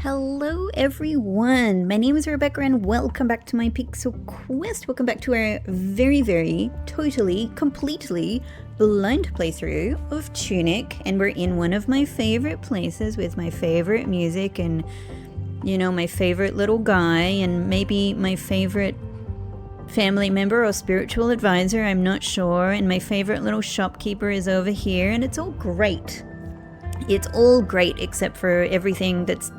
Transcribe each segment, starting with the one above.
Hello everyone, my name is Rebecca and welcome back to my Pixel Quest. Welcome back to our very, totally, completely blind playthrough of Tunic, and we're in one of my favorite places with my favorite music and, you know, my favorite little guy and maybe my favorite family member or spiritual advisor, I'm not sure, and my favorite little shopkeeper is over here, and it's all great. It's all great except for everything that's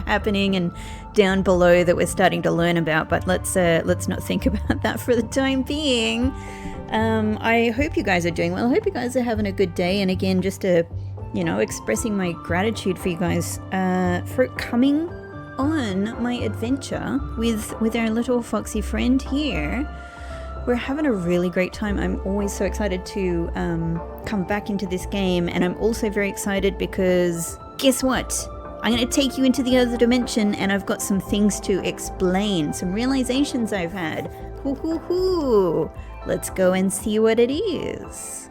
happening and down below that we're starting to learn about, but let's not think about that for the time being. I hope you guys are doing well. I hope you guys are having a good day, and again, just expressing my gratitude for you guys for coming on my adventure with our little foxy friend here. We're having a really great time. I'm always so excited to come back into this game, and I'm also very excited because guess what? I'm going to take you into the other dimension, and I've got some things to explain, some realizations I've had. Hoo. Let's go and see what it is.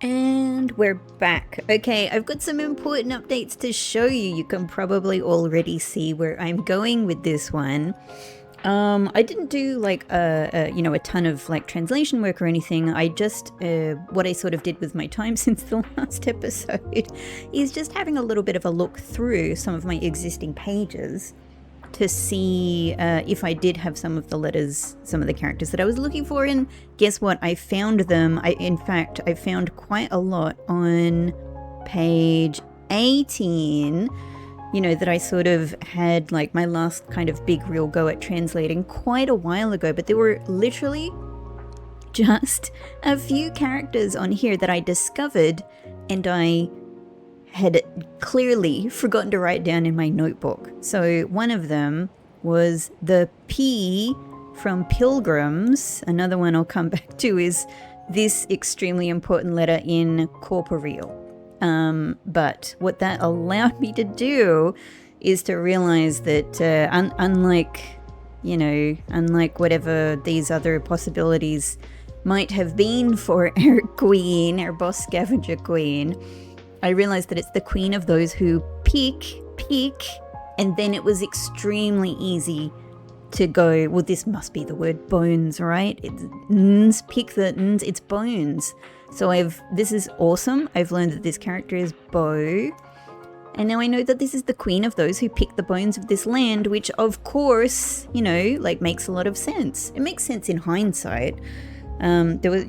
And we're back. Okay, I've got some important updates to show you. You can probably already see where I'm going with this one. I didn't do like a ton of like translation work or anything. I just, what I sort of did with my time since the last episode is just having a little bit of a look through some of my existing pages to see if I did have some of the letters, some of the characters that I was looking for, and guess what? I found them. I found quite a lot on page 18. You know, that I sort of had like my last kind of big real go at translating quite a while ago, but there were literally just a few characters on here that I discovered and I had clearly forgotten to write down in my notebook. So one of them was the P from Pilgrims. Another one I'll come back to is this extremely important letter in corporeal. But what that allowed me to do is to realize that unlike whatever these other possibilities might have been for our queen, our boss scavenger queen, I realized that it's the queen of those who pick, and then it was extremely easy to go, well, this must be the word bones, right? It's pick the n's, it's bones. So this is awesome. I've learned that this character is Bo. And now I know that this is the queen of those who pick the bones of this land, which of course, makes a lot of sense. It makes sense in hindsight. There was,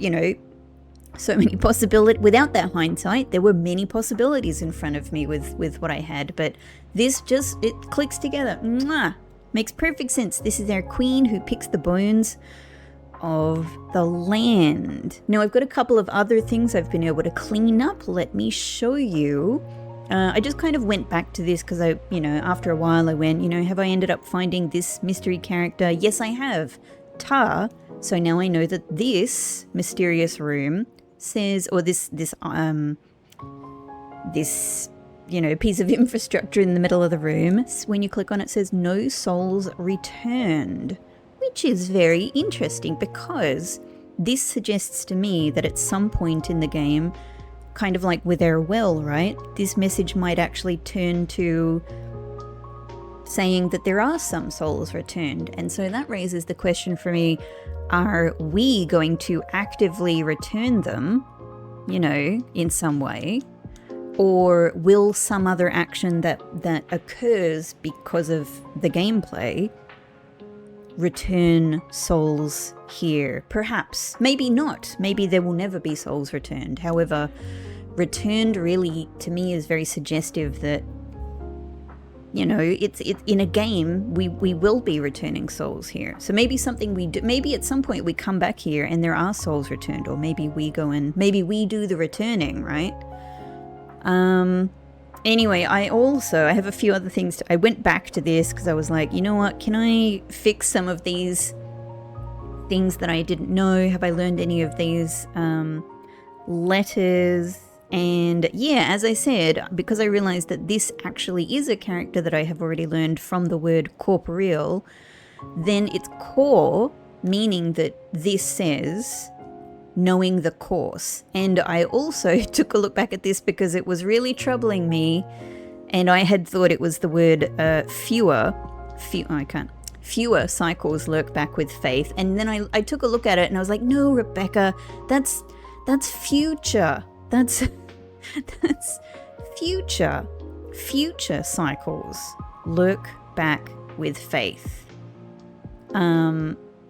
so many possibilities. Without that hindsight, there were many possibilities in front of me with what I had. But this it clicks together. Mwah! Makes perfect sense. This is our queen who picks the bones of the land. Now I've got a couple of other things I've been able to clean up. Let me show you. I just kind of went back to this because after a while I went, have I ended up finding this mystery character? Yes, I have. Ta. So now I know that this mysterious room says, or this piece of infrastructure in the middle of the room, when you click on it, says no souls returned. Which is very interesting because this suggests to me that at some point in the game, kind of like with our well, right? This message might actually turn to saying that there are some souls returned. And so that raises the question for me, are we going to actively return them, in some way? Or will some other action that occurs because of the gameplay return souls here? Perhaps. Maybe not. Maybe there will never be souls returned. However, returned really, to me, is very suggestive that, it's in a game, we will be returning souls here. So maybe something we do, maybe at some point we come back here and there are souls returned, or maybe we go and maybe we do the returning, right? Anyway, I have a few other things. I went back to this because I was like, you know what, can I fix some of these things that I didn't know? Have I learned any of these letters? And yeah, as I said, because I realized that this actually is a character that I have already learned from the word corporeal, then it's core, meaning that this says knowing the course. And I also took a look back at this because it was really troubling me And I had thought it was the word fewer cycles lurk back with faith. And then I took a look at it and I was like, no, Rebecca, that's future. That's future. Future cycles lurk back with faith.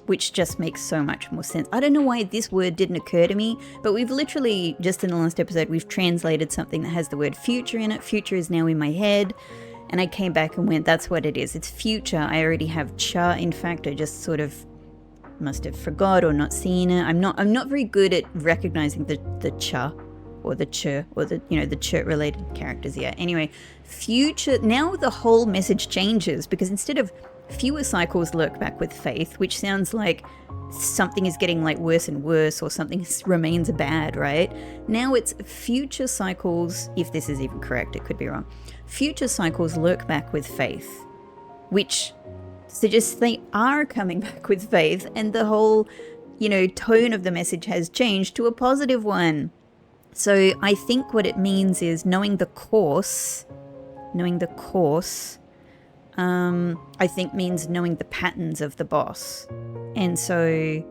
Which just makes so much more sense. I don't know why this word didn't occur to me, but we've literally, just in the last episode, we've translated something that has the word future in it. Future is now in my head. And I came back and went, that's what it is. It's future. I already have cha. In fact, I just sort of must have forgot or not seen it. I'm not very good at recognizing the cha or the ch or the ch related characters. Yeah. Anyway, future. Now the whole message changes, because instead of fewer cycles lurk back with faith, which sounds like something is getting like worse and worse, or something remains bad, right? Now it's future cycles, if this is even correct, it could be wrong. Future cycles lurk back with faith, which suggests they are coming back with faith, and the whole, tone of the message has changed to a positive one. So I think what it means is knowing the course, I think means knowing the patterns of the boss. And so,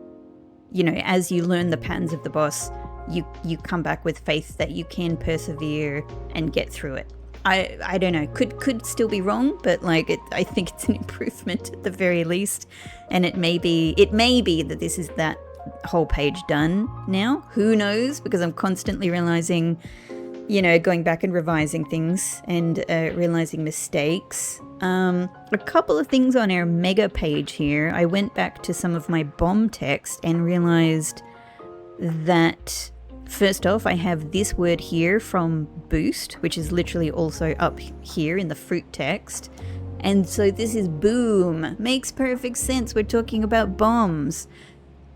as you learn the patterns of the boss, you come back with faith that you can persevere and get through it. I don't know, could still be wrong, but I think it's an improvement at the very least. And it may be that this is that whole page done now. Who knows? Because I'm constantly realizing, going back and revising things and realizing mistakes. A couple of things on our mega page here. I went back to some of my bomb text and realized that, first off, I have this word here from boost, which is literally also up here in the fruit text. And so this is boom. Makes perfect sense. We're talking about bombs.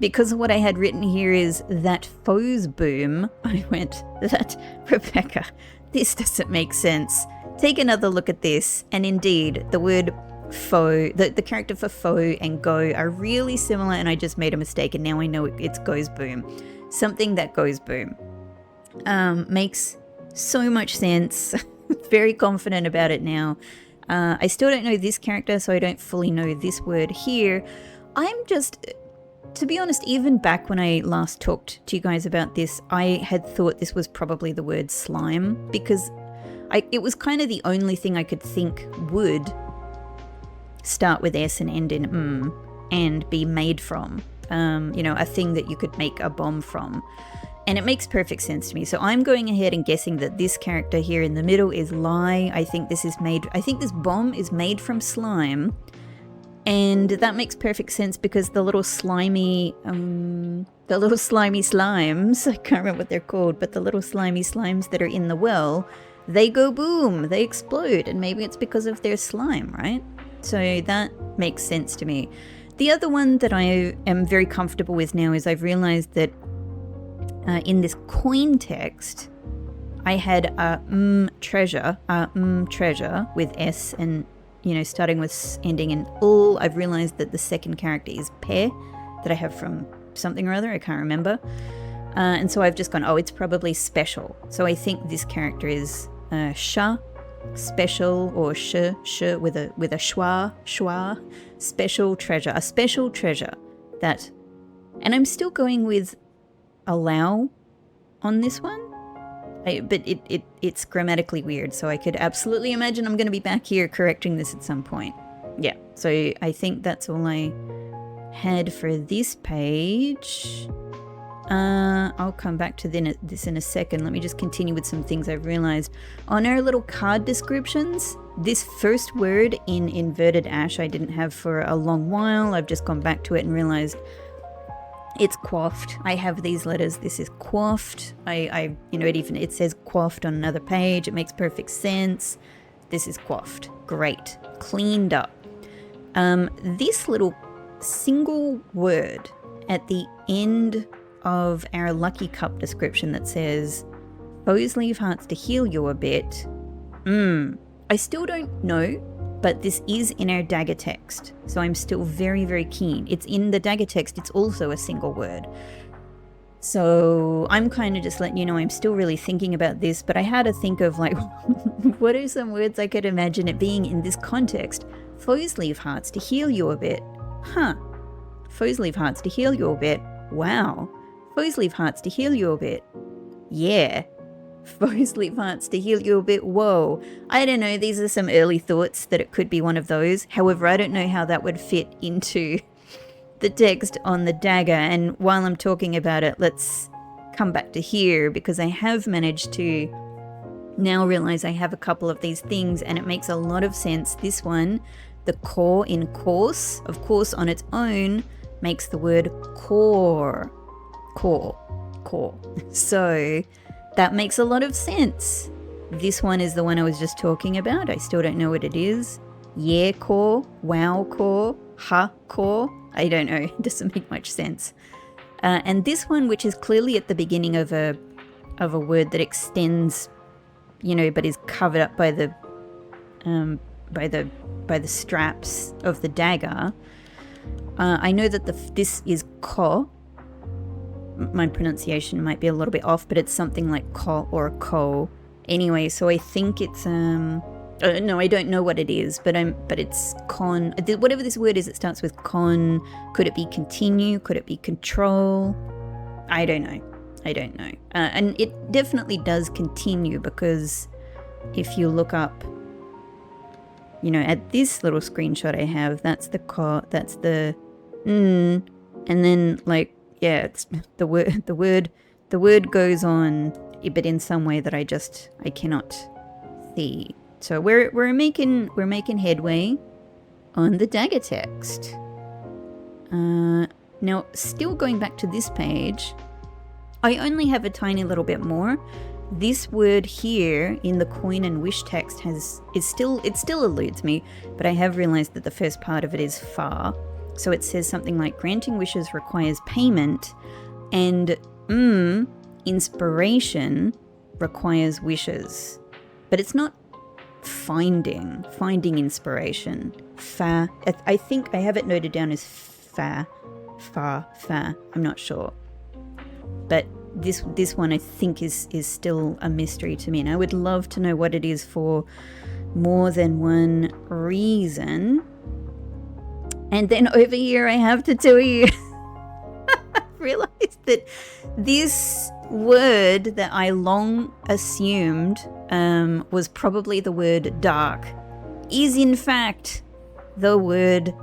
Because what I had written here is that foes boom, I went, that, Rebecca, this doesn't make sense. Take another look at this, and indeed, the word foe, the character for foe and go are really similar, and I just made a mistake, and now I know it's goes boom. Something that goes boom. Makes so much sense. Very confident about it now. I still don't know this character, so I don't fully know this word here. To be honest, even back when I last talked to you guys about this, I had thought this was probably the word slime, because it was kind of the only thing I could think would start with S and end in M and be made from, a thing that you could make a bomb from. And it makes perfect sense to me. So I'm going ahead and guessing that this character here in the middle is lie. I think this bomb is made from slime. And that makes perfect sense because the little slimy slimes, I can't remember what they're called, but the little slimy slimes that are in the well, they go boom, they explode, and maybe it's because of their slime, right? So that makes sense to me. The other one that I am very comfortable with now is I've realized that in this coin text, I had treasure with S and starting with ending in ul. I've realized that the second character is pe, that I have from something or other, I can't remember. And so I've just gone, it's probably special. So I think this character is sha, special, or sh with a schwa, special treasure, a special treasure. That, and I'm still going with allow on this one. But it's grammatically weird, so I could absolutely imagine I'm going to be back here correcting this at some point. Yeah, so I think that's all I had for this page. I'll come back to this in a second. Let me just continue with some things I've realized. On our little card descriptions, this first word in inverted ash I didn't have for a long while. I've just gone back to it and realized it's quaffed. I have these letters. This is quaffed. It says quaffed on another page. It makes perfect sense. This is quaffed. Great. Cleaned up. This little single word at the end of our lucky cup description that says, foes leave hearts to heal you a bit. I still don't know, but this is in our dagger text, so I'm still very, very keen. It's in the dagger text, it's also a single word. So I'm kind of just letting you know I'm still really thinking about this, but I had to think of like, what are some words I could imagine it being in this context? Foes leave hearts to heal you a bit. Huh. Foes leave hearts to heal you a bit. Wow. Foes leave hearts to heal you a bit. Yeah. Foes leave hearts to heal you a bit. Whoa. I don't know. These are some early thoughts that it could be one of those. However, I don't know how that would fit into the text on the dagger. And while I'm talking about it, let's come back to here, because I have managed to now realize I have a couple of these things, and it makes a lot of sense. This one, the core in course, of course, on its own makes the word core. So that makes a lot of sense. This one is the one I was just talking about. I still don't know what it is. Yeah core, wow core, ha core. I don't know. It doesn't make much sense. And this one, which is clearly at the beginning of a word that extends, you know, but is covered up by the straps of the dagger. I know that this is ko. My pronunciation might be a little bit off, but it's something like ko or ko. Anyway, so I think it's no, I don't know what it is, but it's con. Whatever this word is, it starts with con. Could it be continue? Could it be control? I don't know. And it definitely does continue, because if you look up, you know, at this little screenshot I have, that's the ko, that's the and then like, yeah, it's the word goes on, but in some way that I cannot see. So we're making headway on the dagger text. Now, still going back to this page, I only have a tiny little bit more. This word here in the coin and wish text it still eludes me, but I have realized that the first part of it is far. So it says something like granting wishes requires payment, and inspiration requires wishes. But it's not finding inspiration. Fa. I think I have it noted down as fa. I'm not sure. But this one I think is still a mystery to me, and I would love to know what it is for more than one reason. And then over here I have to tell you, I realized that this word that I long assumed was probably the word dark is in fact the word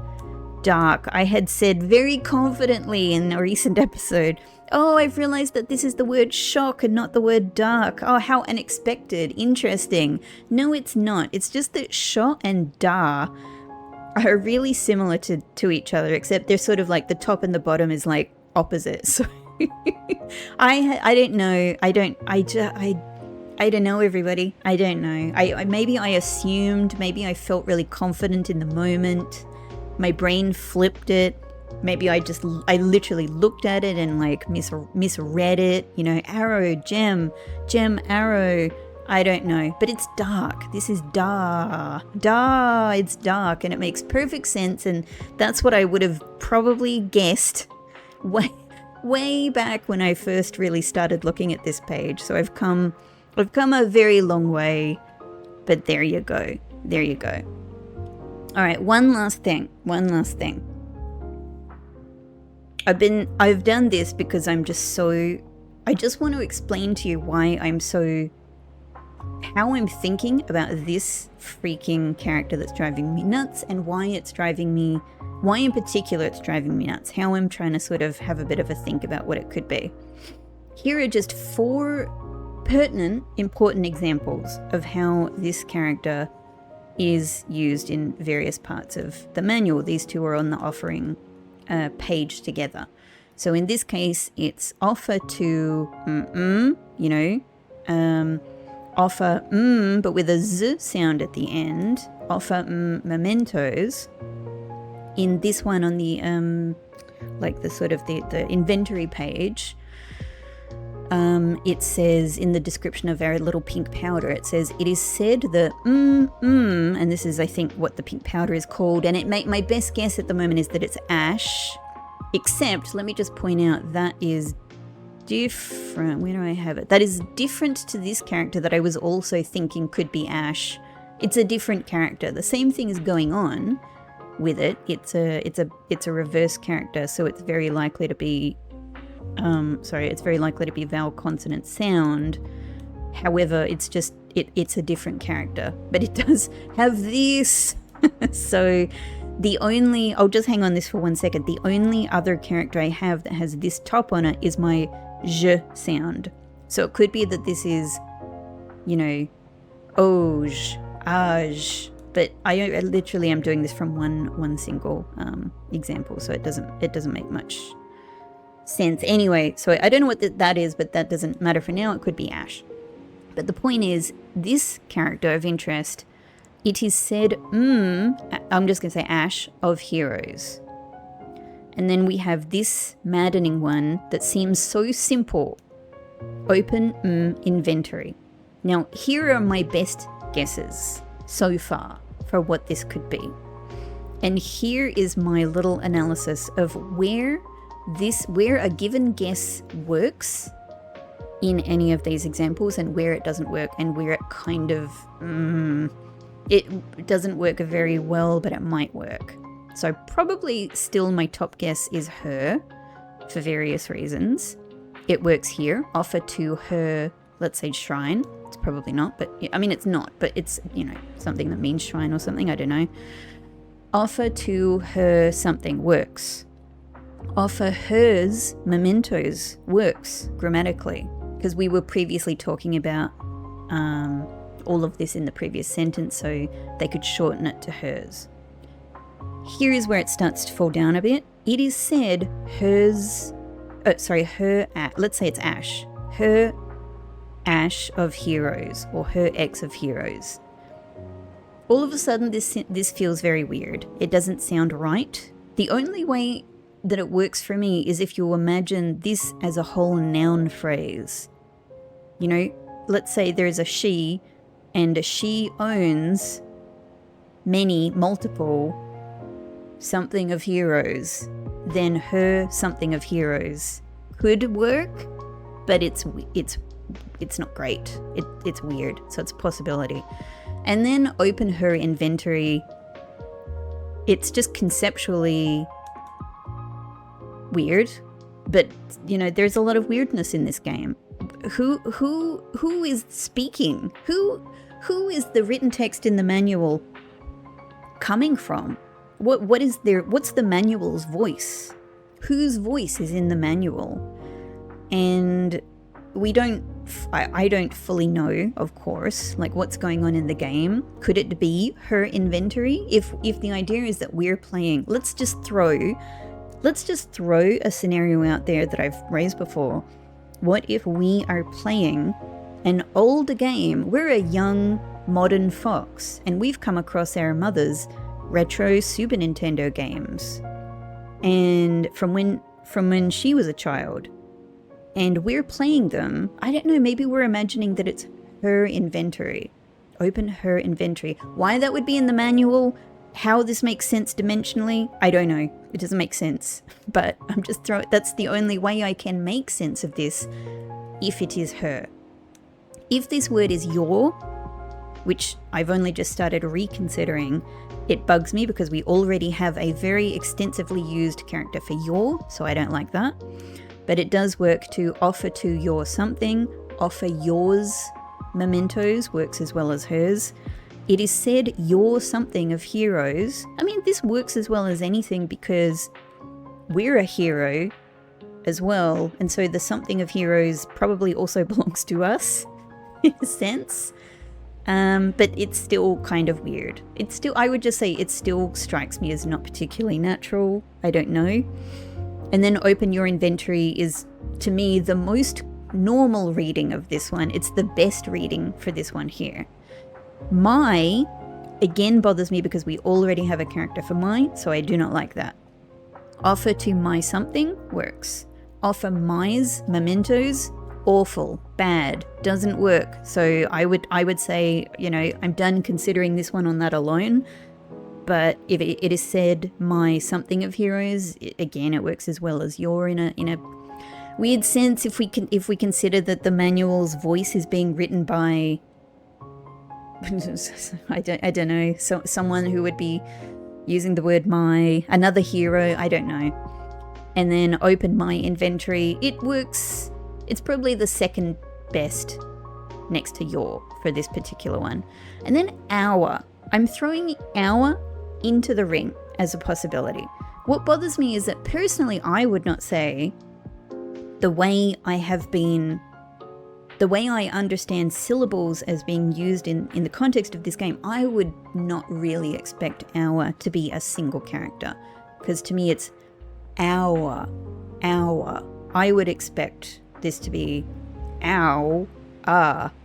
dark. I had said very confidently in a recent episode, oh, I've realized that this is the word shock and not the word dark. Oh, how unexpected. Interesting. No, it's not. It's just that sho and da are really similar to each other, except they're sort of like the top and the bottom is like opposite. So I don't know. I don't know, everybody. I don't know. Maybe I assumed, maybe I felt really confident in the moment. My brain flipped it. Maybe I literally looked at it and like misread it. You know, arrow, gem, arrow. I don't know, but it's dark. This is it's dark, and it makes perfect sense, and that's what I would have probably guessed way back when I first really started looking at this page. So I've come a very long way, but there you go. All right, one last thing. I've done this because I just want to explain to you how I'm thinking about this freaking character that's driving me nuts, and why in particular it's driving me nuts, how I'm trying to sort of have a bit of a think about what it could be. Here are just 4 pertinent, important examples of how this character is used in various parts of the manual. These 2 are on the offering page together. So in this case, it's offer to offer but with a z sound at the end. Offer mementos. In this one on the like the sort of the inventory page, it says in the description of our little pink powder, it says it is said that and this is I think what the pink powder is called, and my best guess at the moment is that it's ash, except let me just point out that is different. Where do I have it? That is different to this character that I was also thinking could be Ash. It's a different character. The same thing is going on with it. It's a reverse character, so it's very likely to be it's very likely to be vowel consonant sound. However, it's a different character, but it does have this. So I'll just hang on this for 1 second. The only other character I have that has this top on it is my j sound. So it could be that this is, oj, aj, but I literally am doing this from one single example, so it doesn't make much sense. Anyway, so I don't know what that is, but that doesn't matter for now. It could be Ash. But the point is, this character of interest, it is said, I'm just going to say Ash of Heroes. And then we have this maddening one that seems so simple. Open inventory. Now, here are my best guesses so far for what this could be. And here is my little analysis of where a given guess works in any of these examples and where it doesn't work, and where it kind of it doesn't work very well, but it might work. So probably still my top guess is her for various reasons. It works here. Offer to her, let's say, shrine. It's probably not, but I mean, it's not, but it's, something that means shrine or something. I don't know. Offer to her something works. Offer hers mementos works grammatically, because we were previously talking about all of this in the previous sentence, so they could shorten it to hers. Here is where it starts to fall down a bit. It is said let's say it's Ash. Her Ash of Heroes, or her X of Heroes. All of a sudden, this feels very weird. It doesn't sound right. The only way that it works for me is if you imagine this as a whole noun phrase. Let's say there's a she, and she owns multiple something of heroes. Then her something of heroes could work, but it's not great. It's weird, so it's a possibility. And then open her inventory. It's just conceptually weird, but there's a lot of weirdness in this game. Who is speaking? Who is the written text in the manual coming from? What's the manual's voice? Whose voice is in the manual? And I don't fully know, of course, like what's going on in the game. Could it be her inventory? If the idea is that we're playing, let's just throw a scenario out there that I've raised before. What if we are playing an older game? We're a young, modern fox, and we've come across our mother's retro Super Nintendo games, and from when she was a child, and we're playing them. I don't know, maybe we're imagining that it's her inventory. Open her inventory. Why that would be in the manual, how this makes sense dimensionally, I don't know. It doesn't make sense. But I'm just that's the only way I can make sense of this, if it is her. If this word is your, which I've only just started reconsidering, it bugs me because we already have a very extensively used character for your, so I don't like that. But it does work to offer to your something. Offer yours mementos works as well as hers. It is said your something of heroes. I mean, this works as well as anything because we're a hero as well. And so the something of heroes probably also belongs to us in a sense. But it's still kind of weird. I would just say it still strikes me as not particularly natural. I don't know. And then open your inventory is, to me, the most normal reading of this one. It's the best reading for this one here. My, again, bothers me because we already have a character for my, so I do not like that. Offer to my something works. Offer my's mementos, awful, bad, doesn't work. So I would say, I'm done considering this one on that alone. But if it is said my something of heroes, again, it works as well as your in a weird sense if we consider that the manual's voice is being written by I don't know, someone who would be using the word another hero, I don't know. And then open my inventory. It works. It's probably the second best next to your for this particular one. And then our. I'm throwing our into the ring as a possibility. What bothers me is that personally I would not say the way I understand syllables as being used in the context of this game, I would not really expect our to be a single character. Because to me it's our. I would expect this to be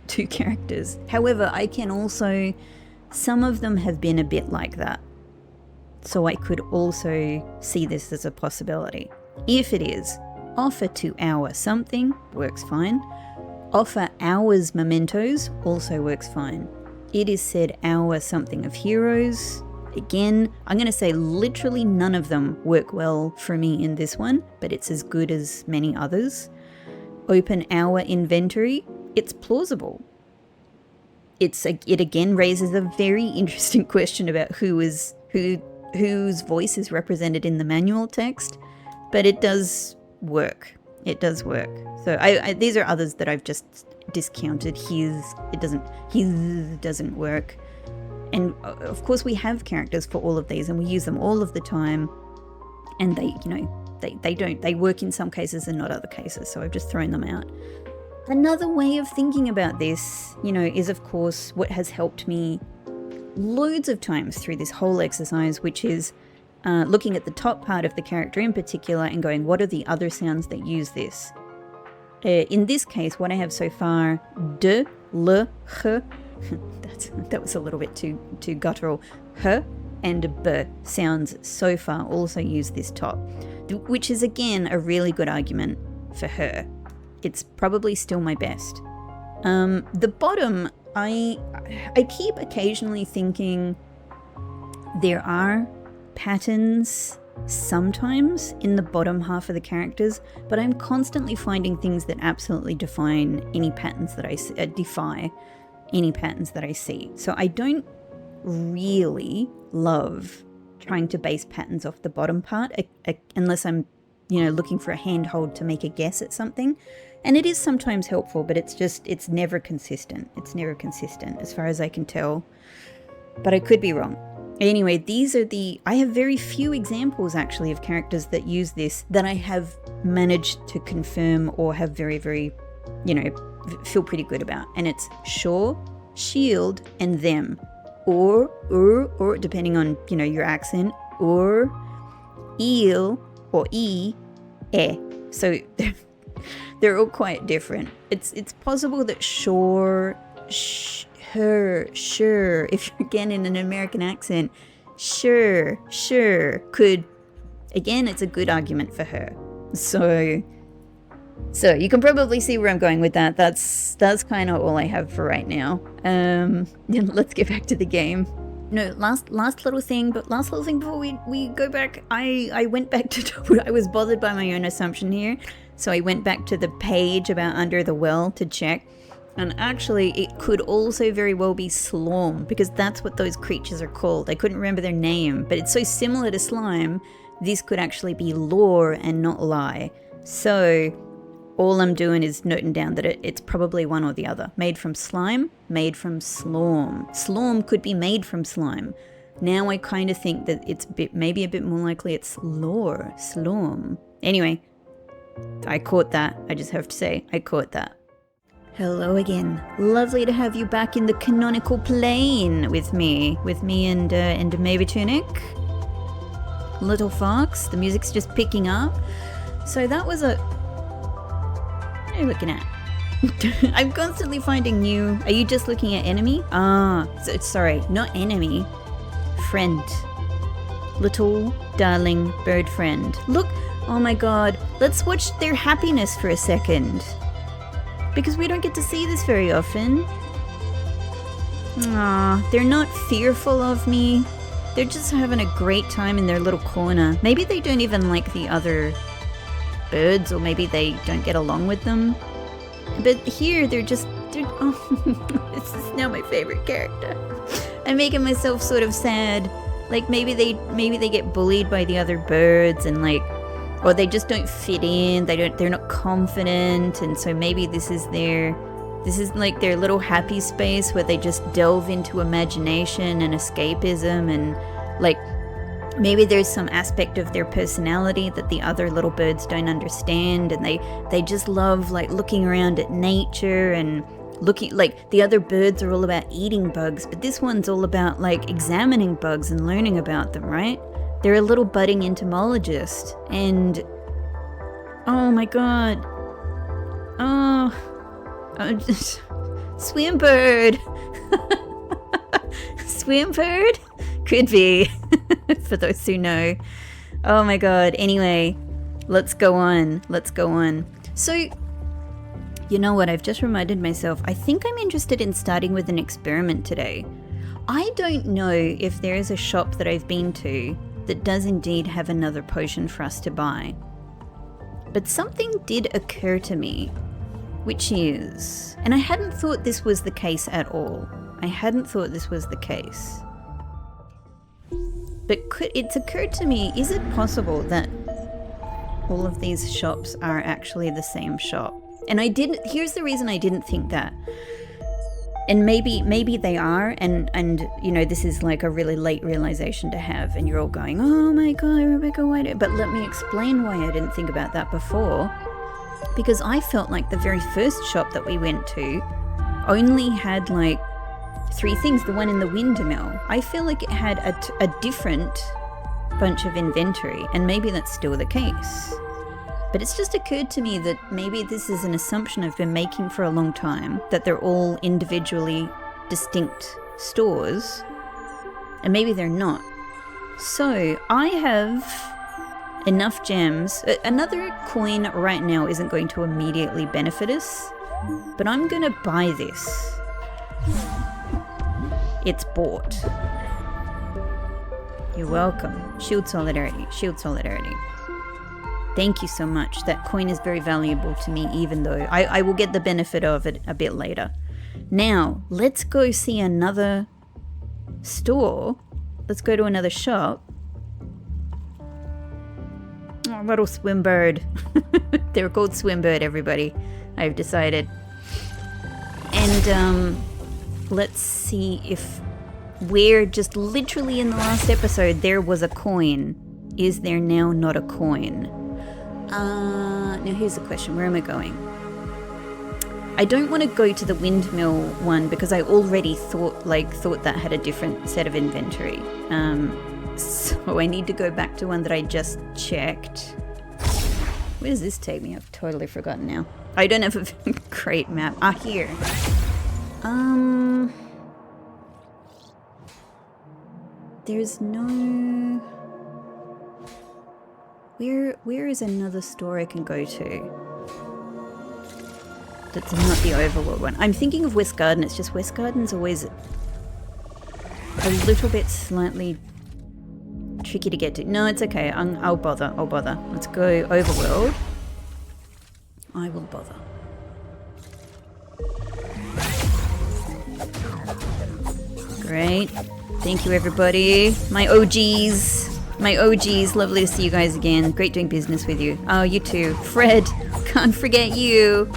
two characters. However, I can also, some of them have been a bit like that. So I could also see this as a possibility. If it is, offer to our something, works fine. Offer ours mementos, also works fine. It is said our something of heroes. Again, I'm going to say literally none of them work well for me in this one, but it's as good as many others. Open our inventory, it's plausible. It again raises a very interesting question about whose voice is represented in the manual text, but it does work. It does work. So these are others that I've just discounted. His doesn't work. And of course we have characters for all of these and we use them all of the time, and they work in some cases and not other cases, so I've just thrown them out. Another way of thinking about this, is of course what has helped me loads of times through this whole exercise, which is looking at the top part of the character in particular and going, what are the other sounds that use this? In this case, what I have so far, de, le, h, that was a little bit too guttural. H and b sounds so far also use this top, which is again a really good argument for her. It's probably still my best. The bottom, I keep occasionally thinking there are patterns sometimes in the bottom half of the characters, but I'm constantly finding things that absolutely defy any patterns that I see. So I don't really love trying to base patterns off the bottom part, unless I'm, looking for a handhold to make a guess at something. And it is sometimes helpful, but it's never consistent. It's never consistent as far as I can tell, but I could be wrong. Anyway, I have very few examples actually of characters that use this that I have managed to confirm or have very, very, feel pretty good about. And it's sure, shield, and them. Or, depending on, your accent, or, eel, or So they're all quite different. It's possible that sure, her, sure, if you're again in an American accent, sure, could, again, it's a good argument for her. So you can probably see where I'm going with that. That's kind of all I have for right now. Let's get back to the game. No, last little thing before we go back. I went back to, I was bothered by my own assumption here. So I went back to the page about Under the Well to check. And actually, it could also very well be Slorm, because that's what those creatures are called. I couldn't remember their name, but it's so similar to slime, this could actually be lore and not lie. So all I'm doing is noting down that it's probably one or the other. Made from slime, made from Slorm. Slorm could be made from slime. Now I kind of think that it's maybe a bit more likely it's lore, Slorm. Anyway, I caught that. I just have to say, I caught that. Hello again. Lovely to have you back in the canonical plane with me and maybe Tunic. Little Fox, the music's just picking up. So that was what are you looking at? I'm constantly finding new. Are you just looking at enemy? Sorry, not enemy. Friend. Little darling bird friend. Look, oh my god, let's watch their happiness for a second. Because we don't get to see this very often. Aw, they're not fearful of me. They're just having a great time in their little corner. Maybe they don't even like the other birds, or maybe they don't get along with them. But here they're oh, this is now my favorite character. I'm making myself sort of sad. Like maybe they get bullied by the other birds, and like, or they just don't fit in. They're not confident, and so maybe this is like their little happy space where they just delve into imagination and escapism, and like maybe there's some aspect of their personality that the other little birds don't understand, and they just love like looking around at nature and looking, like the other birds are all about eating bugs, but this one's all about like examining bugs and learning about them, right? They're a little budding entomologist, and oh my god. Swimbird. Swimbird? Could be. For those who know. Oh my god. Anyway, let's go on. So, you know what? I've just reminded myself. I think I'm interested in starting with an experiment today. I don't know if there is a shop that I've been to that does indeed have another potion for us to buy. But something did occur to me, which is, and I hadn't thought this was the case at all. But it's occurred to me, is it possible that all of these shops are actually the same shop? And here's the reason I didn't think that. And maybe they are, and you know, this is like a really late realization to have, and you're all going, oh my god, Rebecca, why did... But let me explain why I didn't think about that before. Because I felt like the very first shop that we went to only had like 3 things, the one in the windmill. I feel like it had a different bunch of inventory, and maybe that's still the case. But it's just occurred to me that maybe this is an assumption I've been making for a long time, that they're all individually distinct stores, and maybe they're not. So I have enough gems. Another coin right now isn't going to immediately benefit us, but I'm gonna buy this. It's bought. You're welcome. Shield solidarity. Thank you so much. That coin is very valuable to me, even though I will get the benefit of it a bit later. Now, let's go see another store. Let's go to another shop. Oh, little swimbird. They're called swimbird, everybody. I've decided. And let's see if where just literally in the last episode there was a coin. Is there now not a coin? Now here's the question. Where am I going? I don't want to go to the windmill one because I already thought that had a different set of inventory. So I need to go back to one that I just checked. Where does this take me? I've totally forgotten now. I don't have a great map. Here. There's no... Where is another store I can go to? That's not the overworld one. I'm thinking of West Garden. It's just West Garden's always a little bit slightly tricky to get to. No, it's okay. I'll bother. Let's go overworld. I will bother. Great. Thank you, everybody. My OGs. Lovely to see you guys again. Great doing business with you. Oh, you too. Fred. Can't forget you.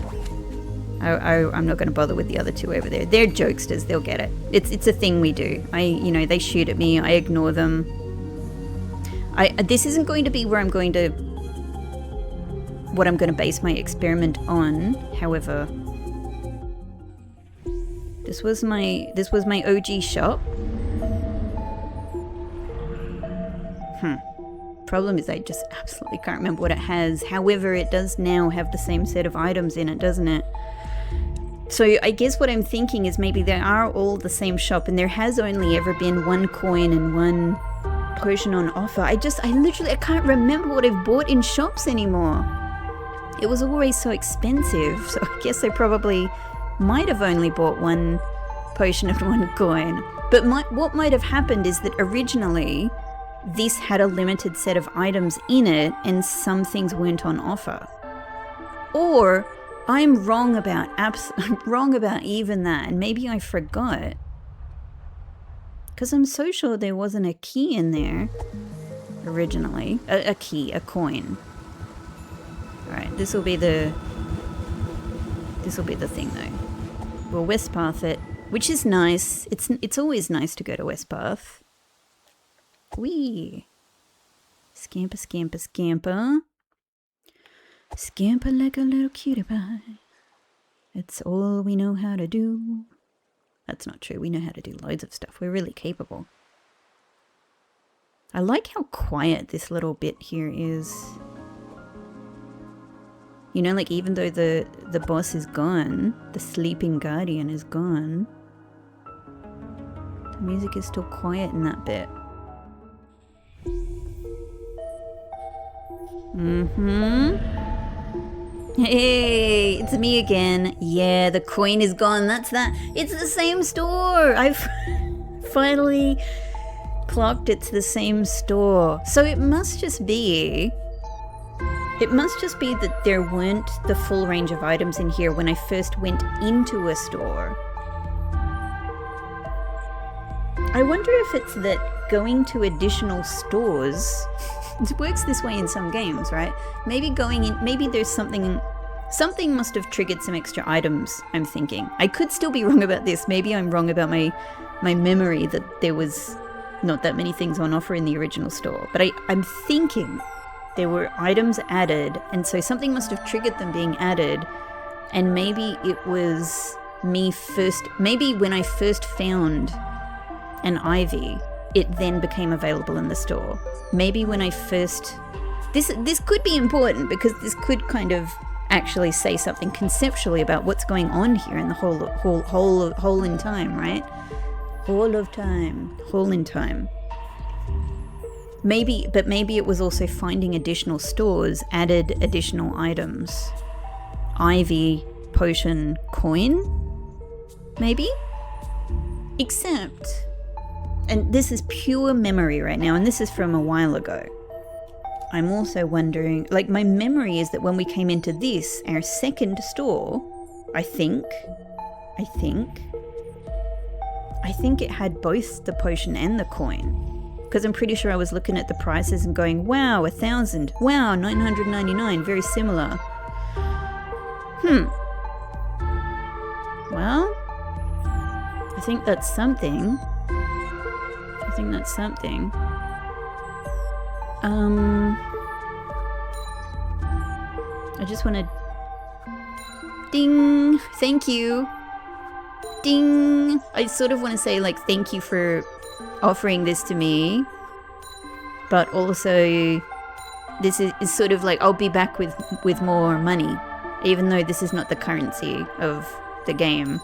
I'm not going to bother with the other two over there. They're jokesters. They'll get it. It's a thing we do. They shoot at me. I ignore them. This isn't going to be what I'm going to base my experiment on. However, this was my OG shop. Problem is I just absolutely can't remember what it has. However, it does now have the same set of items in it, doesn't it? So I guess what I'm thinking is maybe they are all the same shop, and there has only ever been one coin and one potion on offer. I can't remember what I've bought in shops anymore. It was always so expensive, so I guess I probably might have only bought one potion and one coin. But what might have happened is that originally this had a limited set of items in it and some things weren't on offer. Or I'm wrong about wrong about even that, and maybe I forgot. Because I'm so sure there wasn't a key in there originally. A key, a coin. Alright, this will be the thing though. We'll Westpath it, which is nice. It's always nice to go to Westpath. Whee! Scamper, scamper, scamper. Scamper like a little cutie pie. It's all we know how to do. That's not true. We know how to do loads of stuff. We're really capable. I like how quiet this little bit here is. You know, like even though the boss is gone, the sleeping guardian is gone, the music is still quiet in that bit. Hey, it's me again. Yeah, the coin is gone. That's that. It's the same store. I've finally clocked it's the same store. So it must just be that there weren't the full range of items in here when I first went into a store. I wonder if it's that going to additional stores, it works this way in some games, right? Maybe there's something must have triggered some extra items, I'm thinking. I could still be wrong about this. Maybe I'm wrong about my memory that there was not that many things on offer in the original store. But I'm thinking there were items added, and so something must have triggered them being added, and maybe it was maybe when I first found an ivy, it then became available in the store. Maybe when I first... This could be important, because this could kind of actually say something conceptually about what's going on here in the whole in time, right? Whole in time. Maybe it was also finding additional stores, added additional items. Ivy, potion, coin? Maybe? Except, and this is pure memory right now, and this is from a while ago. I'm also wondering, like, my memory is that when we came into this, our second store, I think it had both the potion and the coin. Because I'm pretty sure I was looking at the prices and going, wow, 1,000. Wow, 999, very similar. Well, I think that's something. I just want to... Ding! Thank you! Ding! I sort of want to say, like, thank you for offering this to me, but also this is sort of like, I'll be back with more money, even though this is not the currency of the game.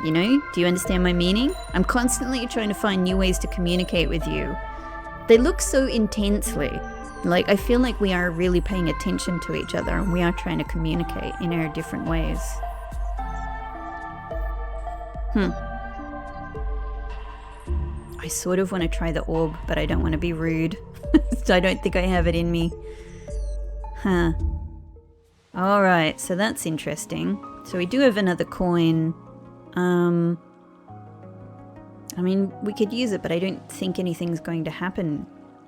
You know? Do you understand my meaning? I'm constantly trying to find new ways to communicate with you. They look so intensely. Like, I feel like we are really paying attention to each other, and we are trying to communicate in our different ways. I sort of want to try the orb, but I don't want to be rude. So I don't think I have it in me. Alright, so that's interesting. So we do have another coin. I mean, we could use it, but I don't think anything's going to happen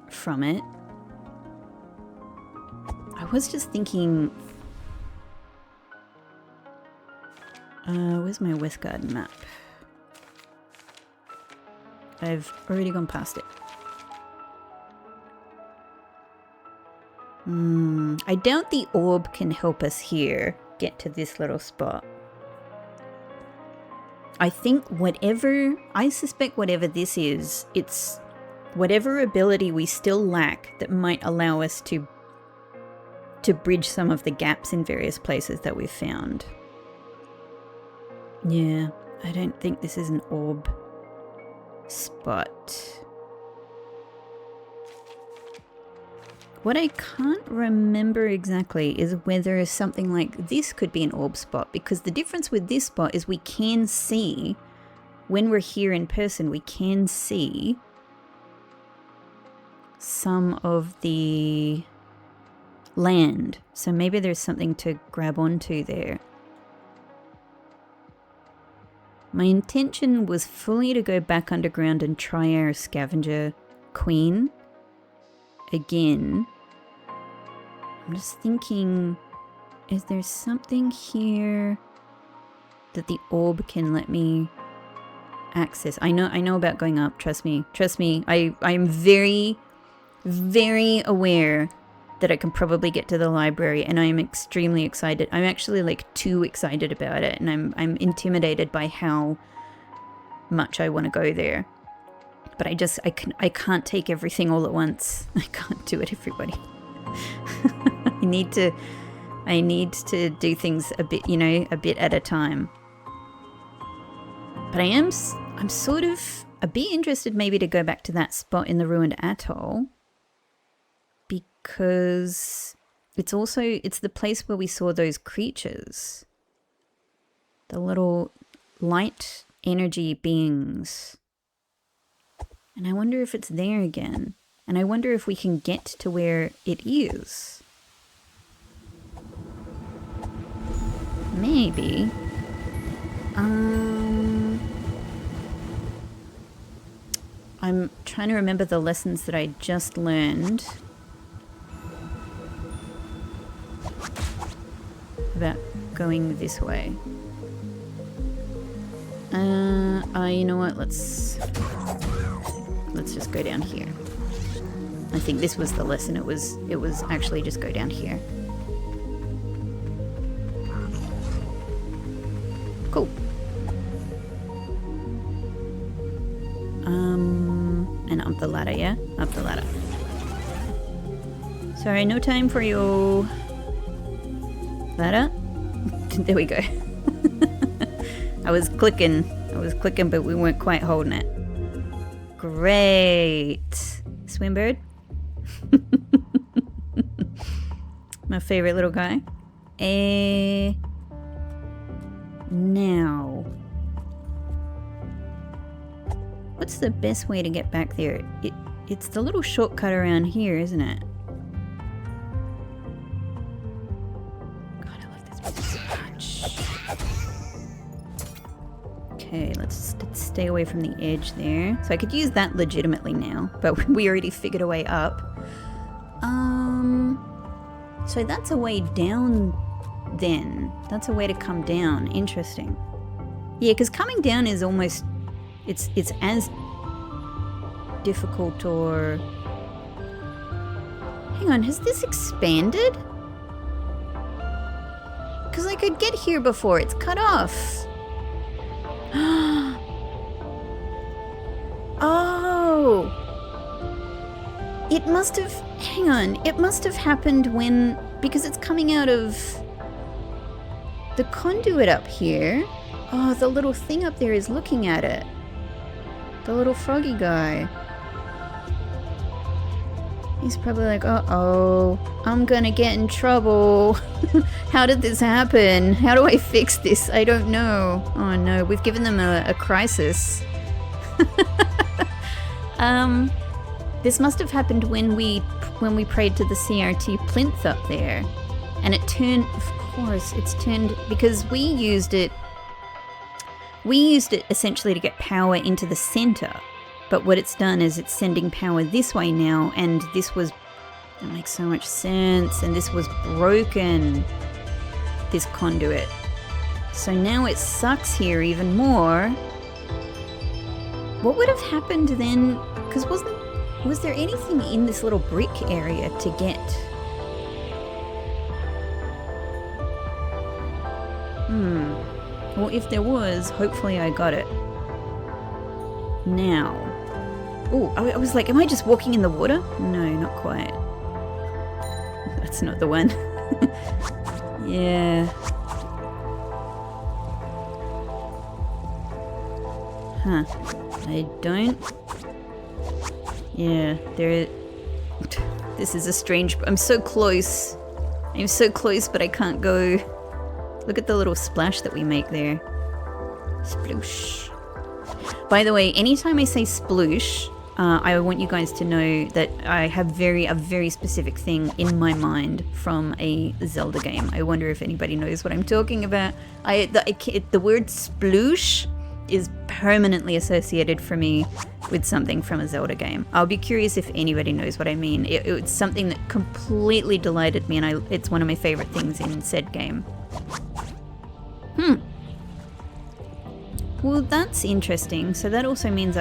from it. I was just thinking... where's my Westgarden map? I've already gone past it. I doubt the orb can help us here get to this little spot. I suspect whatever this is, it's whatever ability we still lack that might allow us to bridge some of the gaps in various places that we've found. Yeah, I don't think this is an orb spot. What I can't remember exactly is whether something like this could be an orb spot, because the difference with this spot is we can see, when we're here in person, we can see some of the land. So maybe there's something to grab onto there. My intention was fully to go back underground and try our scavenger queen again. I'm just thinking, is there something here that the orb can let me access? I know about going up, trust me. I'm very, very aware that I can probably get to the library, and I'm extremely excited. I'm actually like too excited about it, and I'm intimidated by how much I want to go there. But I can't take everything all at once. I can't do it, everybody. I need to do things a bit, a bit at a time. But I'm sort of a bit interested maybe to go back to that spot in the ruined atoll, because it's the place where we saw those creatures. The little light energy beings. And I wonder if it's there again. And I wonder if we can get to where it is. Maybe. I'm trying to remember the lessons that I just learned about going this way. You know what? Let's just go down here. I think this was the lesson. It was actually just go down here. Cool. And up the ladder, yeah? Up the ladder. Sorry, no time for you. Ladder? There we go. I was clicking, but we weren't quite holding it. Great. Swimbird. My favorite little guy. Now, what's the best way to get back there? It's the little shortcut around here, isn't it? God, I love this music so much. Okay, let's stay away from the edge there. So I could use that legitimately now, but we already figured a way up. So that's a way down then. That's a way to come down. Interesting. Yeah, because coming down is almost... It's as difficult or... Hang on, has this expanded? Because I could get here before. It's cut off. Oh! It must have... Hang on. It must have happened when... Because it's coming out of... the conduit up here. Oh, the little thing up there is looking at it. The little froggy guy. He's probably like, uh-oh, I'm gonna get in trouble. How did this happen? How do I fix this? I don't know. Oh no, we've given them a crisis. This must have happened when we prayed to the CRT plinth up there. And it turned, of course, it's turned, because we used it essentially to get power into the center. But what it's done is it's sending power this way now, and this was, that makes so much sense, and this was broken, this conduit. So now it sucks here even more. What would have happened then? Because was there anything in this little brick area to get? Well, if there was, hopefully I got it. Now. Oh, I was like, am I just walking in the water? No, not quite. That's not the one. Yeah. Huh. I don't... Yeah, this is a strange... I'm so close. I'm so close, but I can't go. Look at the little splash that we make there. Sploosh. By the way, anytime I say sploosh, I want you guys to know that I have a very specific thing in my mind from a Zelda game. I wonder if anybody knows what I'm talking about. The word sploosh is permanently associated for me with something from a Zelda game. I'll be curious if anybody knows what I mean. It's something that completely delighted me, and it's one of my favorite things in said game. Well, that's interesting. So that also means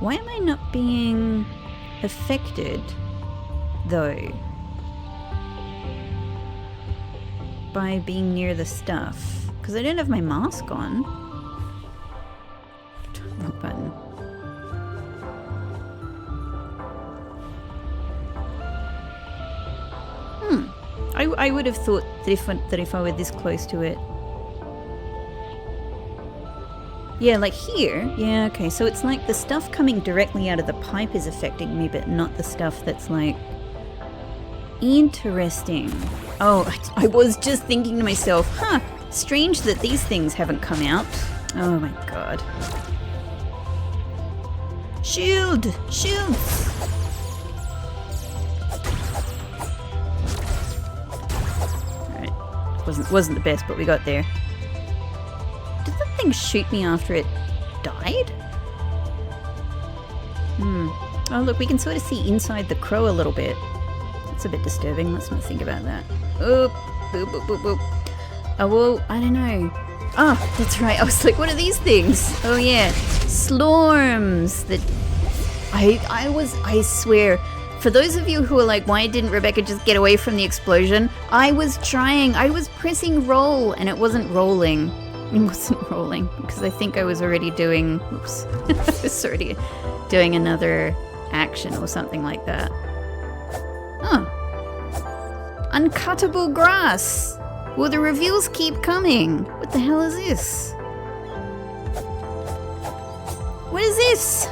Why am I not being affected, though, by being near the stuff? Because I don't have my mask on. Wrong button. I would have thought that if I were this close to it. Yeah, like here. Yeah, okay. So it's like the stuff coming directly out of the pipe is affecting me, but not the stuff that's like... Interesting. Oh, I was just thinking to myself, strange that these things haven't come out. Oh my god. Shield! Shields! Alright. Wasn't the best, but we got there. Did that thing shoot me after it died? Oh look, we can sort of see inside the crow a little bit. That's a bit disturbing. Let's not think about that. Oh, boop, boop, boop, boop. Oh, well, I don't know. Oh, that's right. I was like, what are these things? Oh yeah, slorms. That I swear, for those of you who are like, why didn't Rebecca just get away from the explosion? I was trying. I was pressing roll and it wasn't rolling. It wasn't rolling because I think I was already doing, oops, I was already doing another action or something like that. Huh. Uncuttable grass. Well, the reveals keep coming. What the hell is this? What is this?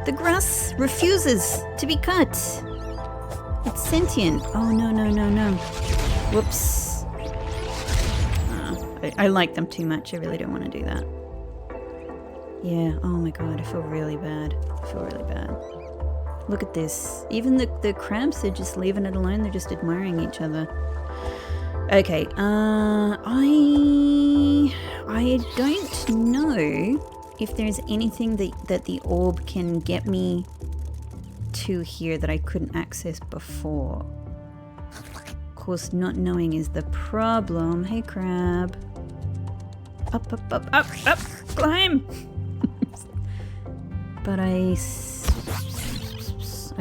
The grass refuses to be cut. It's sentient. Oh, no, no, no, no. Whoops. I like them too much. I really don't want to do that. Yeah, oh my god, I feel really bad. I feel really bad. Look at this. Even the crabs are just leaving it alone. They're just admiring each other. Okay, I don't know if there's anything that the orb can get me to here that I couldn't access before. Of course, not knowing is the problem. Hey, crab. Up, up, up, up, up, climb! But I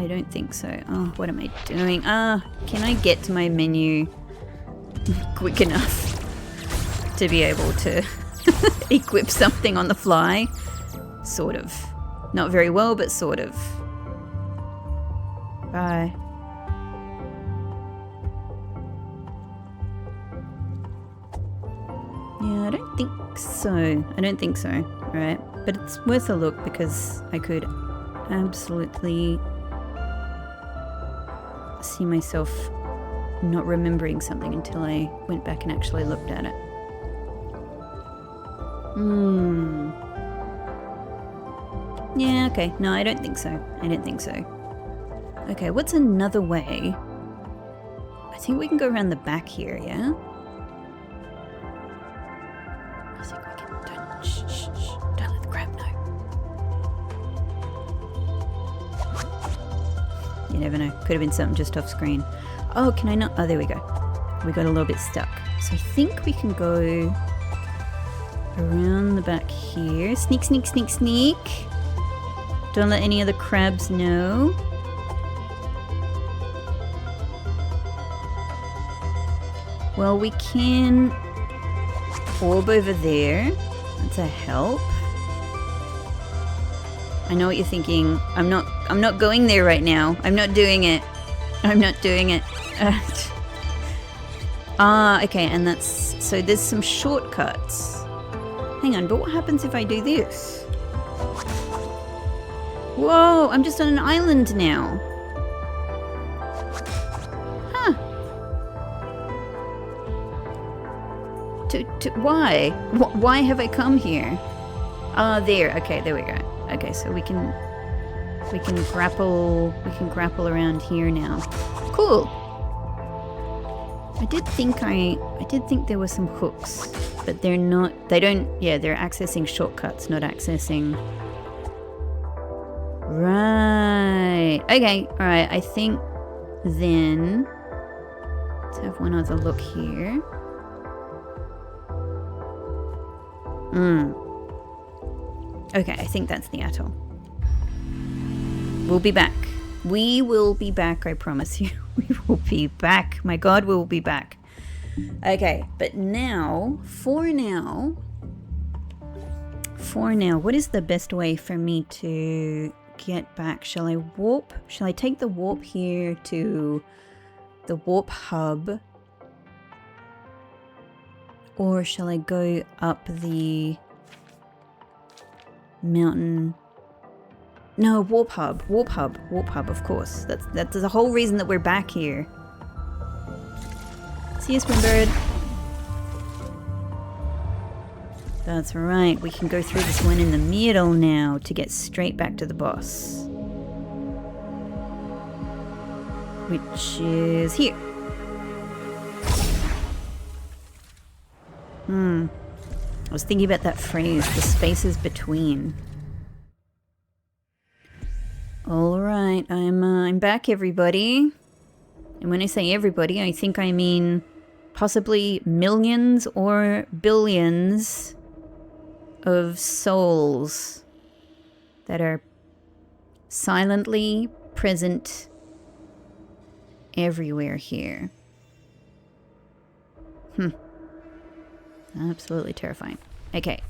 don't think so. Oh, what am I doing? Can I get to my menu quick enough to be able to equip something on the fly? Sort of. Not very well, but sort of. Bye. Yeah, I don't think so. I don't think so. Right. But it's worth a look because I could absolutely see myself not remembering something until I went back and actually looked at it. Yeah, okay. No, I don't think so. I don't think so. Okay, what's another way? I think we can go around the back here, yeah? I think we can... Don't let the crab know. You never know. Could have been something just off screen. Oh, can I not? Oh, there we go. We got a little bit stuck. So I think we can go around the back here. Sneak, sneak, sneak, sneak. Don't let any of the crabs know. Well, we can orb over there. That's a help. I know what you're thinking. I'm not going there right now. I'm not doing it. I'm not doing it. Okay, and that's... So there's some shortcuts. Hang on, but what happens if I do this? Whoa, I'm just on an island now. Huh. Why? Why have I come here? There. Okay, there we go. Okay, so we can grapple around here now. Cool. I did think there were some hooks, but they're not. They're accessing shortcuts, not accessing. Right. Okay. All right. I think then let's have one other look here. Okay, I think that's the atoll. We'll be back. We will be back, I promise you. We will be back. My God, we will be back. Okay, but now, for now, what is the best way for me to get back? Shall I warp? Shall I take the warp here to the warp hub? Or shall I go up the mountain? No, warp hub, of course. That's the whole reason that we're back here. See you, Swinbird. That's right, we can go through this one in the middle now to get straight back to the boss. Which is here. I was thinking about that phrase, the spaces between. Alright, I'm back, everybody. And when I say everybody, I think I mean possibly millions or billions of souls that are silently present everywhere here. Absolutely terrifying. Okay.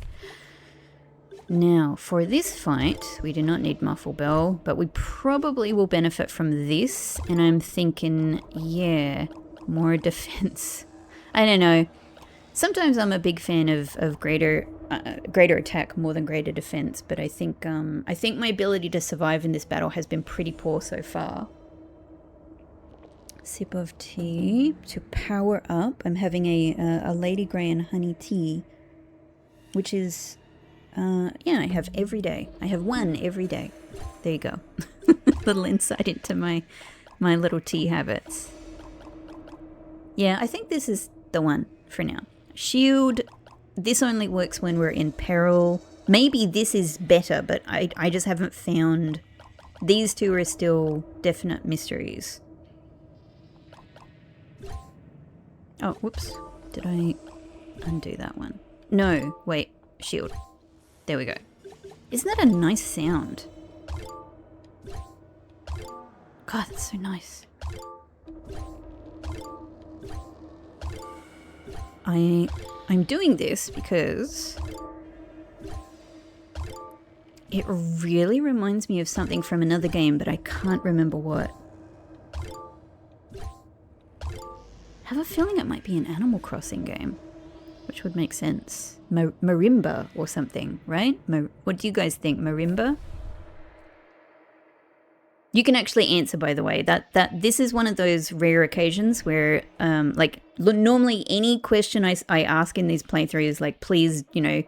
Now, for this fight, we do not need Muffle Bell, but we probably will benefit from this, and I'm thinking, yeah, more defense. I don't know. Sometimes I'm a big fan of greater attack more than greater defense, but I think my ability to survive in this battle has been pretty poor so far. Sip of tea to power up. I'm having a Lady Grey and honey tea, which is, yeah, I have every day. I have one every day. There you go. Little insight into my little tea habits. Yeah, I think this is the one for now. Shield, this only works when we're in peril. Maybe this is better, but I just haven't found. These two are still definite mysteries. Oh, whoops. Did I undo that one? No, wait. Shield. There we go. Isn't that a nice sound? God, that's so nice. I'm doing this because it really reminds me of something from another game, but I can't remember what. I have a feeling it might be an Animal Crossing game, which would make sense. Marimba or something, right? What do you guys think? Marimba? You can actually answer, by the way. That this is one of those rare occasions where, like, normally any question I ask in these playthroughs, like, please, you know,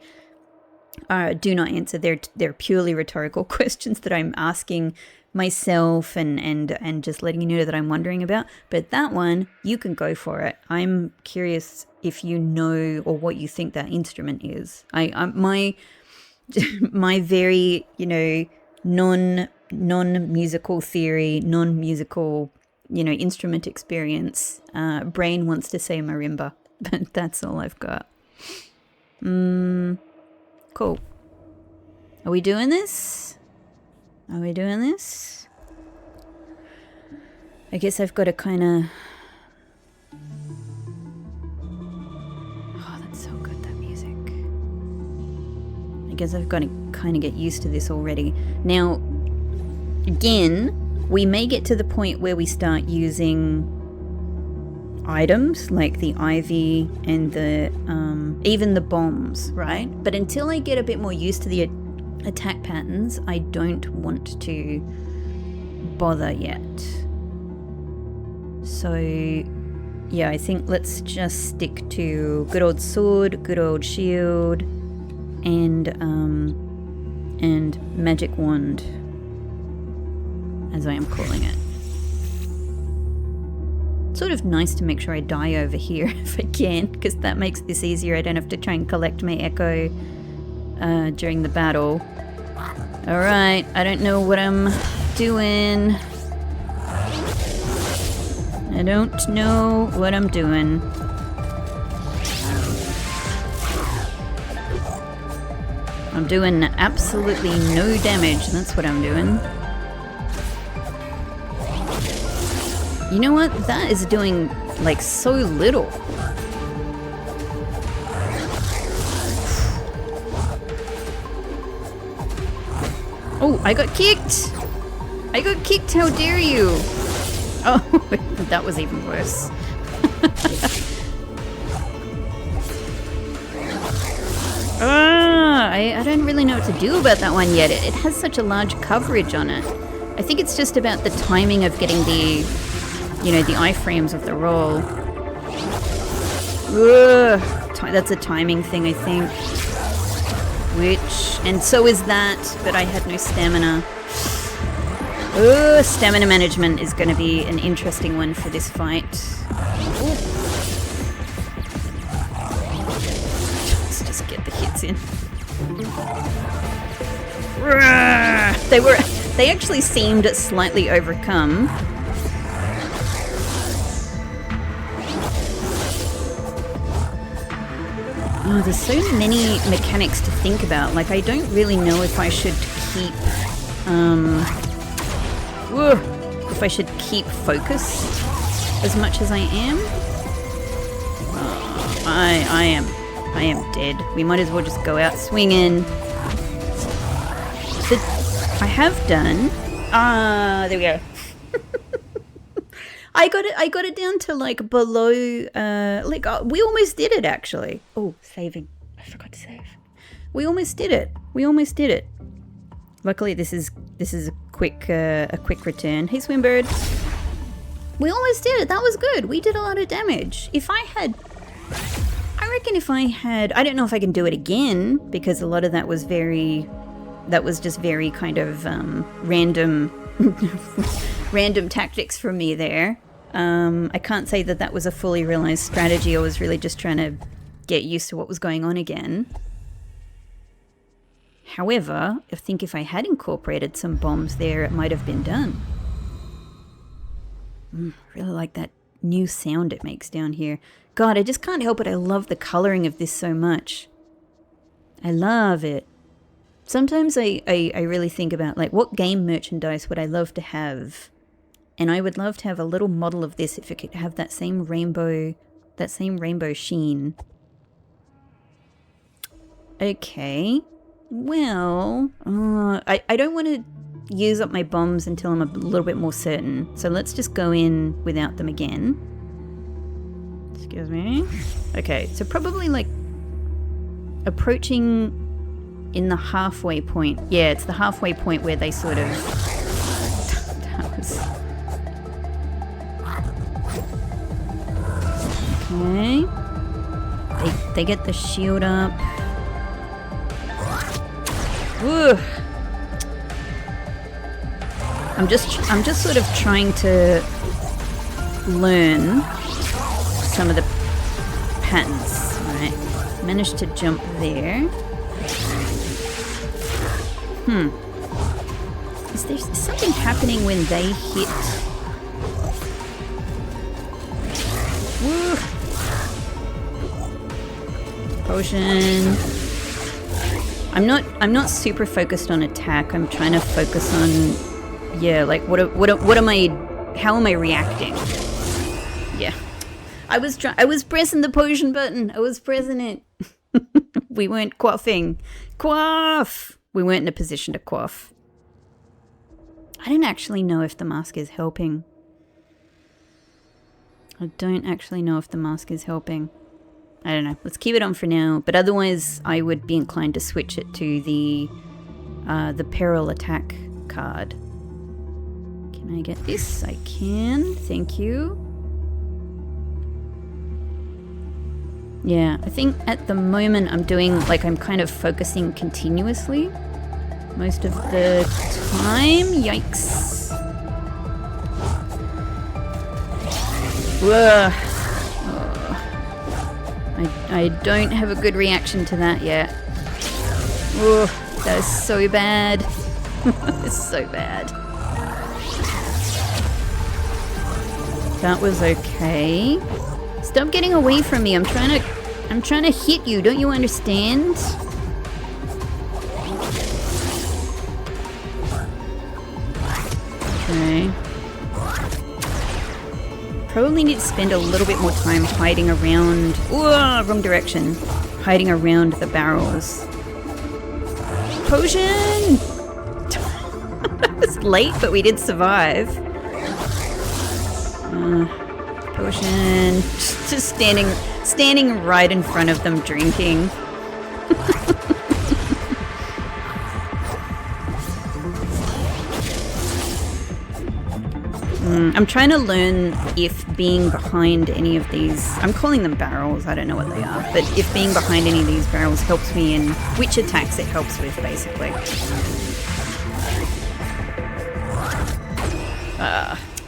do not answer. They're purely rhetorical questions that I'm asking myself and just letting you know that I'm wondering about. But that one, you can go for it. I'm curious if you know or what you think that instrument is. My very, you know, non-musical theory, non-musical, you know, instrument experience, brain wants to say marimba, but that's all I've got. Cool. Are we doing this? Are we doing this? I guess I've got to kind of... Oh, that's so good, that music. I guess I've got to kind of get used to this already. Now, again, we may get to the point where we start using items like the ivy and the even the bombs, right? But until I get a bit more used to the attack patterns, I don't want to bother yet. So Yeah, I think let's just stick to good old sword, good old shield, and magic wand, as I am calling it. Sort of nice to make sure I die over here if I can, because that makes this easier. I don't have to try and collect my echo during the battle. Alright, I don't know what I'm doing. I don't know what I'm doing. I'm doing absolutely no damage, that's what I'm doing. You know what? That is doing, like, so little. Oh, I got kicked! I got kicked, how dare you! Oh, that was even worse. I don't really know what to do about that one yet. It has such a large coverage on it. I think it's just about the timing of getting the, you know, the iframes of the roll. Ugh, that's a timing thing, I think. And so is that, but I had no stamina. Stamina management is going to be an interesting one for this fight. Ooh. Let's just get the hits in. They actually seemed slightly overcome. Oh, there's so many mechanics to think about. Like, I don't really know if I should keep, focus as much as I am. I am dead. We might as well just go out swinging. I have done. There we go. I got it down to like below. We almost did it actually. Oh, saving. I forgot to save. We almost did it. Luckily, this is a quick return. Hey, Swimbird. We almost did it. That was good. We did a lot of damage. I don't know if I can do it again because a lot of that was just very kind of random tactics from me there. I can't say that was a fully realized strategy. I was really just trying to get used to what was going on again. However, I think if I had incorporated some bombs there, it might have been done. Really like that new sound it makes down here. God, I just can't help it. I love the coloring of this so much. I love it. Sometimes I really think about, like, what game merchandise would I love to have? And I would love to have a little model of this if it could have that same rainbow sheen. Okay. Well, I don't want to use up my bombs until I'm a little bit more certain. So let's just go in without them again. Excuse me. Okay, so probably like approaching in the halfway point. Yeah, it's the halfway point where they sort of... Okay. They get the shield up. Woo. I'm just sort of trying to learn some of the patterns. Right. Managed to jump there. Is there something happening when they hit? Woo. Potion. I'm not super focused on attack. I'm trying to focus on, yeah, like what am I? How am I reacting? Yeah, I was pressing the potion button. I was pressing it. We weren't quaffing. Quaff. We weren't in a position to quaff. I don't actually know if the mask is helping. I don't actually know if the mask is helping. I don't know. Let's keep it on for now. But otherwise, I would be inclined to switch it to the peril attack card. Can I get this? I can. Thank you. Yeah, I think at the moment I'm doing, like, I'm kind of focusing continuously most of the time. Yikes. Whoa. Oh. I don't have a good reaction to that yet. Whoa, that is so bad. It's so bad. That was okay. Stop getting away from me. I'm trying to hit you. Don't you understand? Okay. Probably need to spend a little bit more time hiding around. Whoa, wrong direction. Hiding around the barrels. Potion! It's late, but we did survive. Potion. Just standing right in front of them drinking. I'm trying to learn if being behind any of these, I'm calling them barrels, I don't know what they are, but if being behind any of these barrels helps me in which attacks it helps with, basically.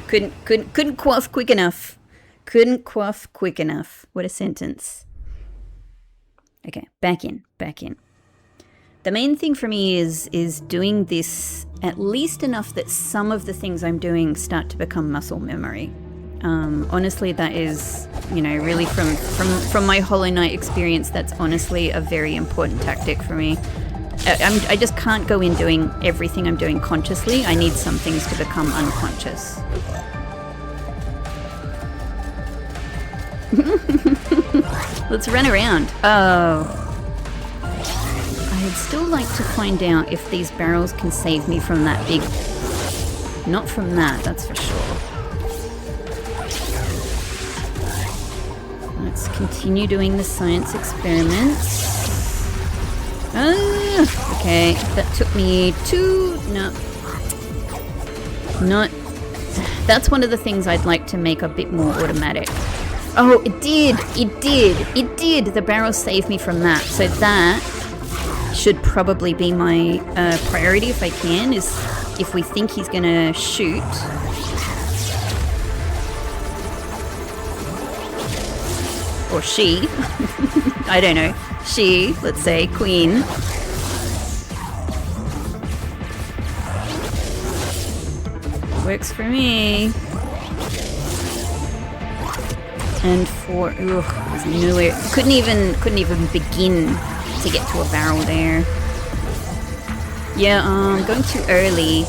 Couldn't quaff quick enough. Couldn't quaff quick enough. What a sentence. Okay, back in. The main thing for me is doing this at least enough that some of the things I'm doing start to become muscle memory. Honestly, that is, you know, really from my Hollow Knight experience, that's honestly a very important tactic for me. I just can't go in doing everything I'm doing consciously. I need some things to become unconscious. Let's run around. Oh. I'd still like to find out if these barrels can save me from that big... Not from that, that's for sure. Let's continue doing the science experiments. Okay, that took me to... No. Not... That's one of the things I'd like to make a bit more automatic. Oh, it did! The barrel saved me from that. So that should probably be my priority if I can, is if we think he's gonna shoot. Or she. I don't know. She, let's say, Queen. Works for me. And for... Ugh, there's nowhere... Couldn't even begin to get to a barrel there. Yeah, I'm going too early.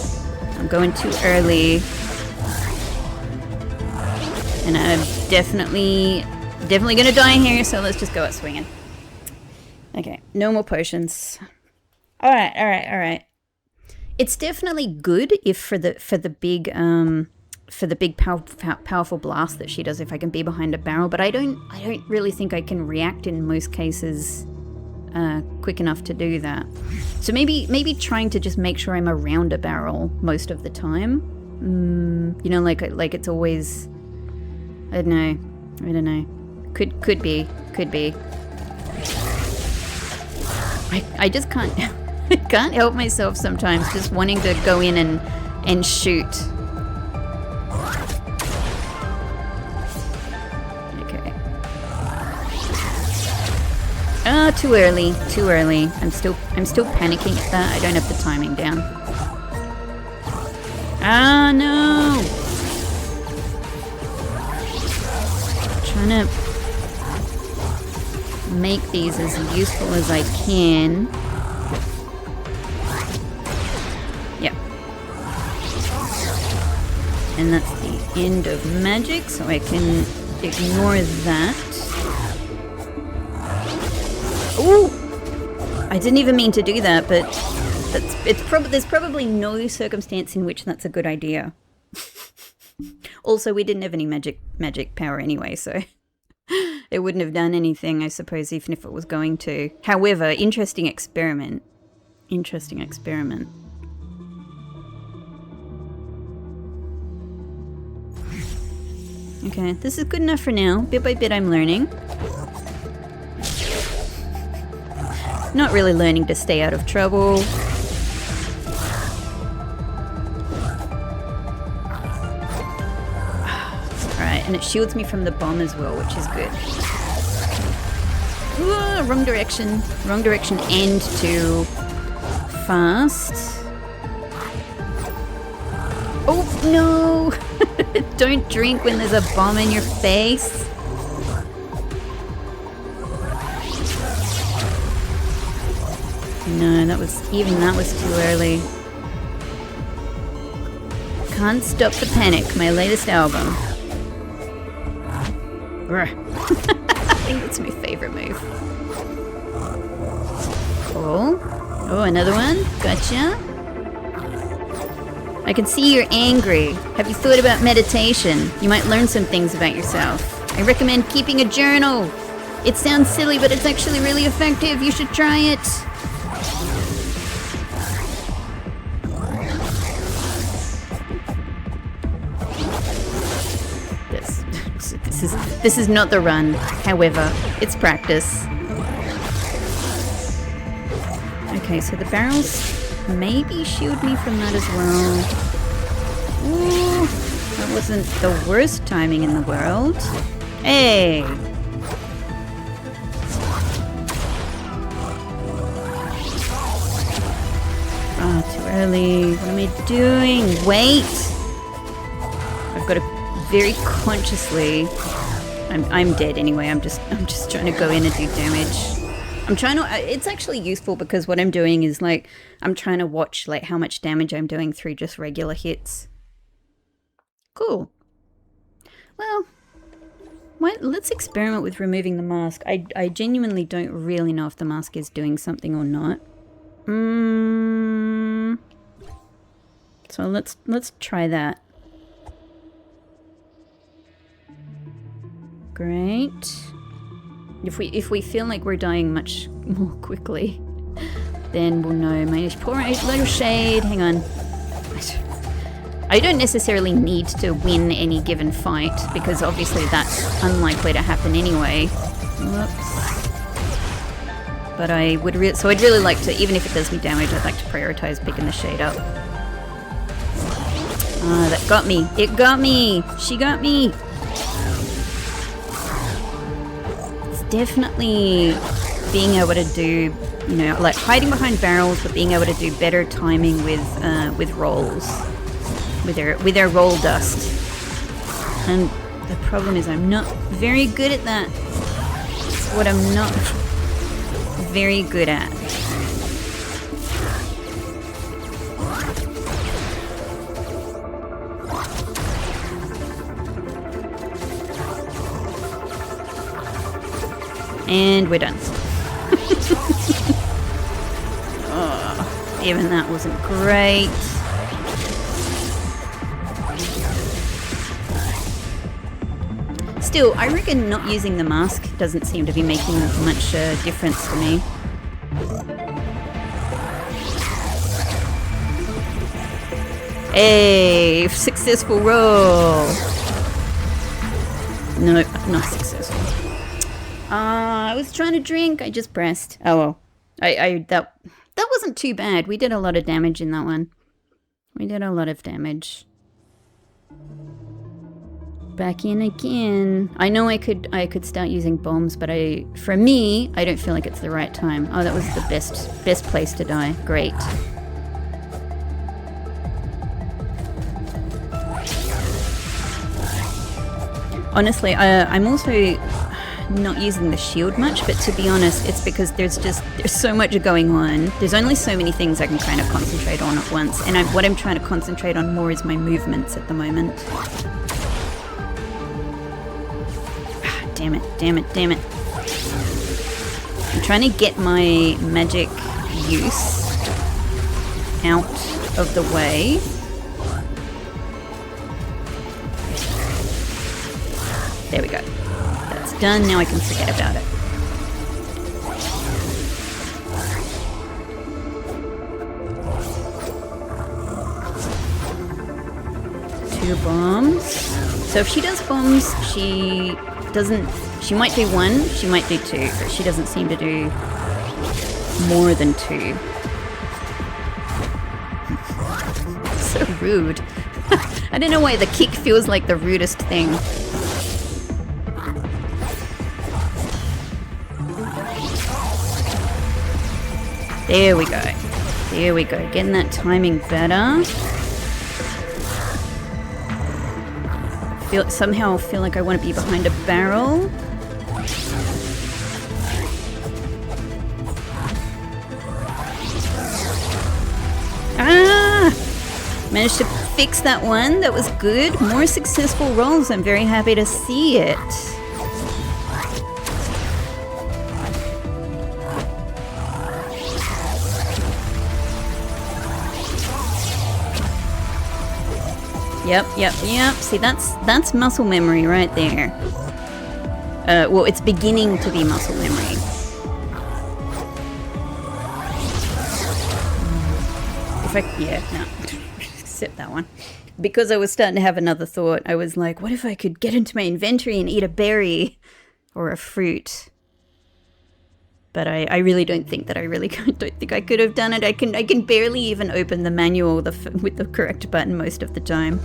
And I'm definitely gonna die here, so let's just go out swinging. Okay, no more potions. Alright. It's definitely good if for the big powerful blast that she does if I can be behind a barrel, but I don't really think I can react in most cases quick enough to do that. So maybe trying to just make sure I'm around a barrel most of the time. You know, like it's always... I don't know. Could be. I just can't I can't help myself sometimes just wanting to go in and shoot. Okay. Too early. I'm still panicking at that. I don't have the timing down. Ah, no. Trying to make these as useful as I can. Yep. And that's the end of magic, so I can ignore that. Ooh! I didn't even mean to do that, but there's probably no circumstance in which that's a good idea. Also, we didn't have any magic power anyway, so it wouldn't have done anything, I suppose, even if it was going to. However, interesting experiment. Okay, this is good enough for now. Bit by bit, I'm learning. Not really learning to stay out of trouble. Alright, and it shields me from the bomb as well, which is good. Ooh, wrong direction. Wrong direction and too fast. Oh, no! Don't drink when there's a bomb in your face. No, that was too early. Can't Stop the Panic, my latest album. I think that's my favorite move. Cool. Oh, another one. Gotcha. I can see you're angry. Have you thought about meditation? You might learn some things about yourself. I recommend keeping a journal. It sounds silly, but it's actually really effective. You should try it. This is not the run. However, it's practice. Okay, so the barrels maybe shield me from that as well. Ooh, that wasn't the worst timing in the world. Hey! Oh, too early. What am I doing? Wait! I've got to very consciously... I'm dead anyway. I'm just trying to go in and do damage. I'm trying to... It's actually useful because what I'm doing is like... I'm trying to watch like how much damage I'm doing through just regular hits. Cool. Well, let's experiment with removing the mask. I genuinely don't really know if the mask is doing something or not. So let's try that. Great. If we feel like we're dying much more quickly, then we'll know. My poor little shade. Hang on. I don't necessarily need to win any given fight because obviously that's unlikely to happen anyway. Whoops. But I would so I'd really like to, even if it does me damage, I'd like to prioritize picking the shade up. Ah, that got me. It got me. She got me. Definitely being able to do, you know, like hiding behind barrels, but being able to do better timing with rolls, with their roll dust. And the problem is I'm not very good at that. It's what I'm not very good at. And we're done. Oh, even that wasn't great. Still, I reckon not using the mask doesn't seem to be making much difference to me. Hey, successful roll. No, not successful. I was trying to drink. I just pressed. Oh well. That wasn't too bad. We did a lot of damage in that one. We did a lot of damage. Back in again. I know I could start using bombs, but for me, I don't feel like it's the right time. Oh, that was the best place to die. Great. Honestly, I'm also not using the shield much, but to be honest, it's because there's so much going on. There's only so many things I can kind of concentrate on at once, and what I'm trying to concentrate on more is my movements at the moment. Damn it. I'm trying to get my magic use out of the way. There we go. That's done. Now I can forget about it. Two bombs. So if she does bombs, she might do one, she might do two, but she doesn't seem to do more than 2. So rude. I don't know why the kick feels like the rudest thing. There we go. There we go. Getting that timing better. Somehow feel like I want to be behind a barrel. Ah! Managed to fix that one. That was good. More successful rolls. I'm very happy to see it. Yep. See, that's muscle memory right there. Well, it's beginning to be muscle memory. Except that one. Because I was starting to have another thought, I was like, what if I could get into my inventory and eat a berry or a fruit? But I really don't think that I could have done it. I can barely even open the manual with the correct button most of the time.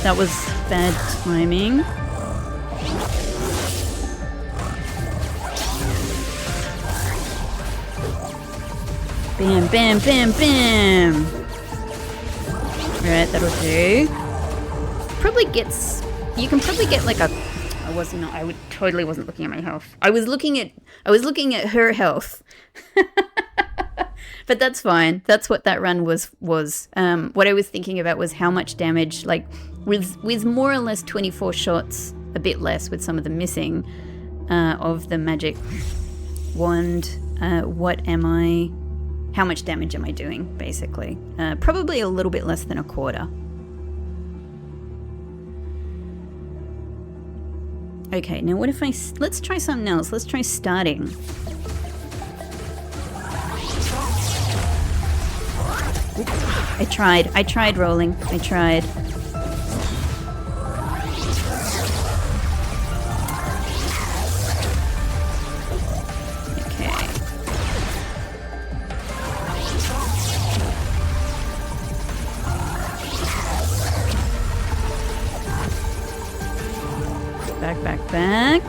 That was bad timing. Bam, bam, bam, bam. Alright, that'll do. You can probably get like a... I totally wasn't looking at my health. I was looking at her health. But that's fine. That's what that run was. What I was thinking about was how much damage, like with more or less 24 shots, a bit less with some of the missing of the magic wand. How much damage am I doing, basically? Probably a little bit less than a quarter. Okay, now what if let's try something else. Let's try starting. I tried rolling. I tried. Okay. Back.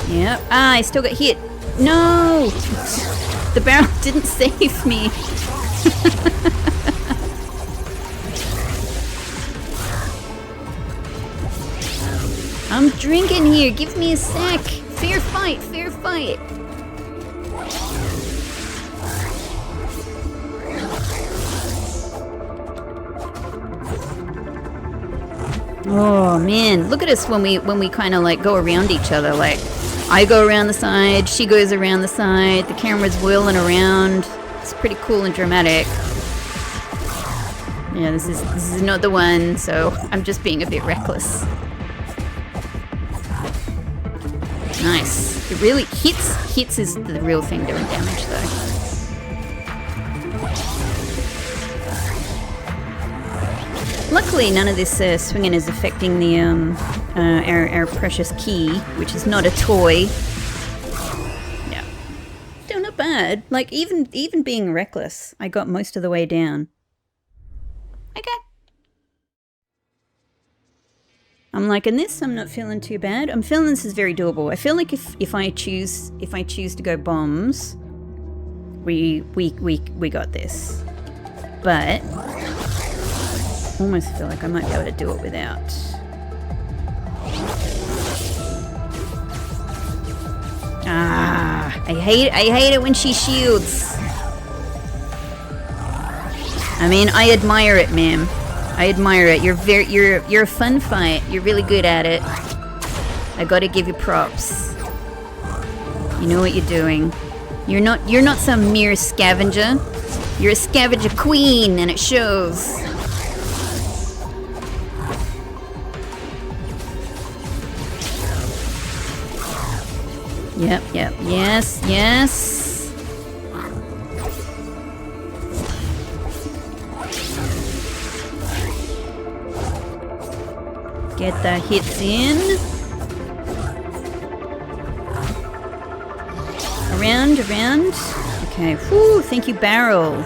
Yep. I still got hit. No! The barrel didn't save me. I'm drinking here. Give me a sec. Fair fight. Oh man, look at us when we kind of like go around each other. Like I go around the side, she goes around the side. The camera's whirling around. It's pretty cool and dramatic. Yeah, this is not the one, so I'm just being a bit reckless. Nice. It really hits is the real thing doing damage though. Luckily none of this swinging is affecting the our precious key, which is not a toy. Yeah. Still not bad. Like even being reckless, I got most of the way down. Okay. I'm liking this. I'm not feeling too bad. I'm feeling this is very doable. I feel like if I choose to go bombs, we got this. But almost feel like I might be able to do it without. I hate it when she shields. I mean, I admire it, ma'am. I admire it. You're a fun fight. You're really good at it. I gotta give you props. You know what you're doing. You're not some mere scavenger. You're a scavenger queen, and it shows. Yep. Yes. Get the hits in. Around, around. Okay, whew, thank you, barrel.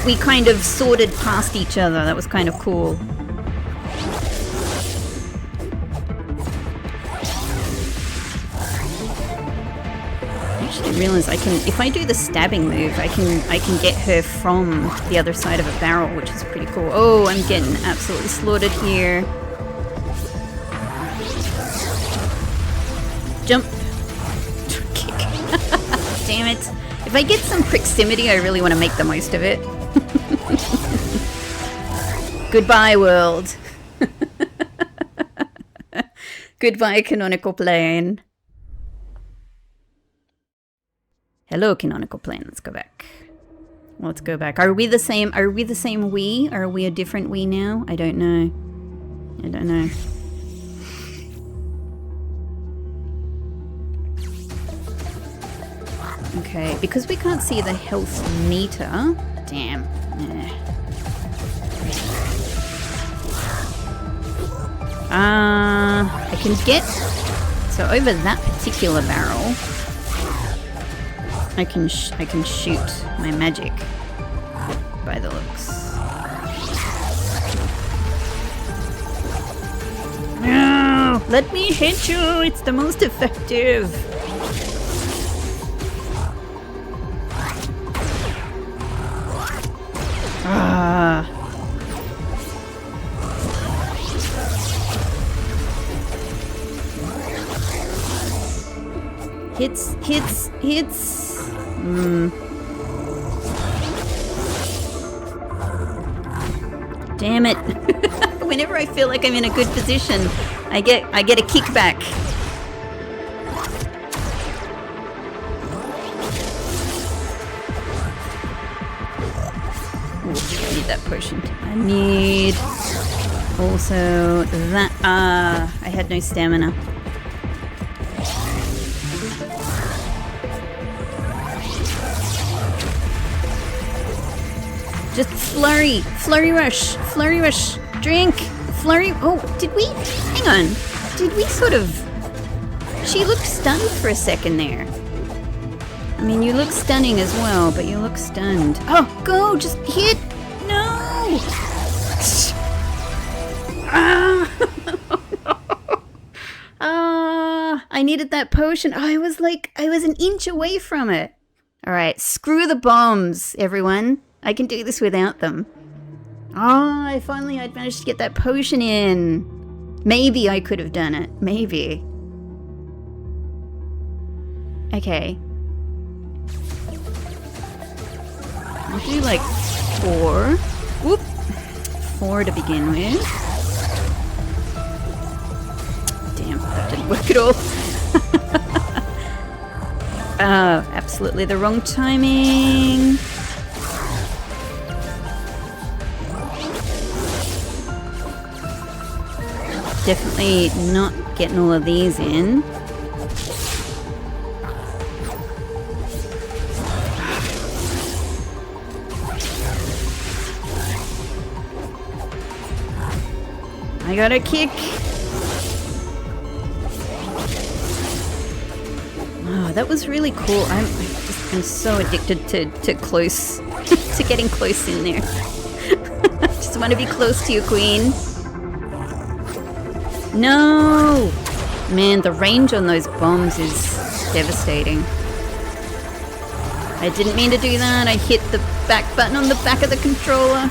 We kind of sorted past each other. That was kind of cool. I actually didn't realize I can, if I do the stabbing move, I can get her from the other side of a barrel, which is pretty cool. Oh, I'm getting absolutely slaughtered here. Jump. Kick. Damn it. If I get some proximity, I really want to make the most of it. Goodbye, world. Goodbye, canonical plane. Hello, canonical plane. Let's go back. Let's go back. Are we the same? Are we the same we? Are we a different we now? I don't know. I don't know. Okay, because we can't see the health meter. Damn. I can get... So over that particular barrel, I can shoot my magic by the looks. No! Let me hit you! It's the most effective! Hits, hits, hits. Damn it. Whenever I feel like I'm in a good position, I get a kickback. I need that potion. I need also that. I had no stamina. Just flurry, flurry rush, drink, flurry. Oh, did we? Hang on. Did we sort of? She looked stunned for a second there. I mean, you look stunning as well, but you look stunned. Oh, go! Just hit! No! I needed that potion. I was an inch away from it. All right, screw the bombs, everyone. I can do this without them. Oh, I'd managed to get that potion in. Maybe I could have done it. Maybe. Okay. I'll do like 4. Whoop. 4 to begin with. Damn, that didn't work at all. Absolutely the wrong timing. Definitely not getting all of these in. I got a kick. Oh, that was really cool. I'm so addicted to close, to getting close in there. Just want to be close to you, Queen. No! Man, the range on those bombs is devastating. I didn't mean to do that. I hit the back button on the back of the controller.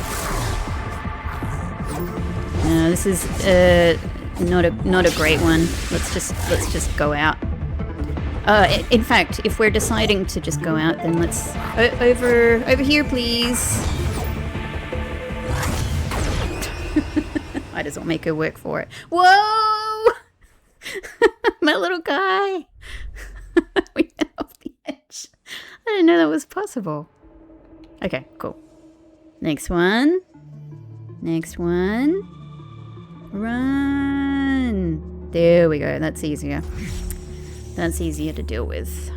No, this is not a great one. Let's just go out. In fact, if we're deciding to just go out, then let's over here, please. Might as well make her work for it. Whoa! My little guy. We went off the edge. I didn't know that was possible. Okay, cool. Next one. Next one. Run. There we go. That's easier. That's easier to deal with.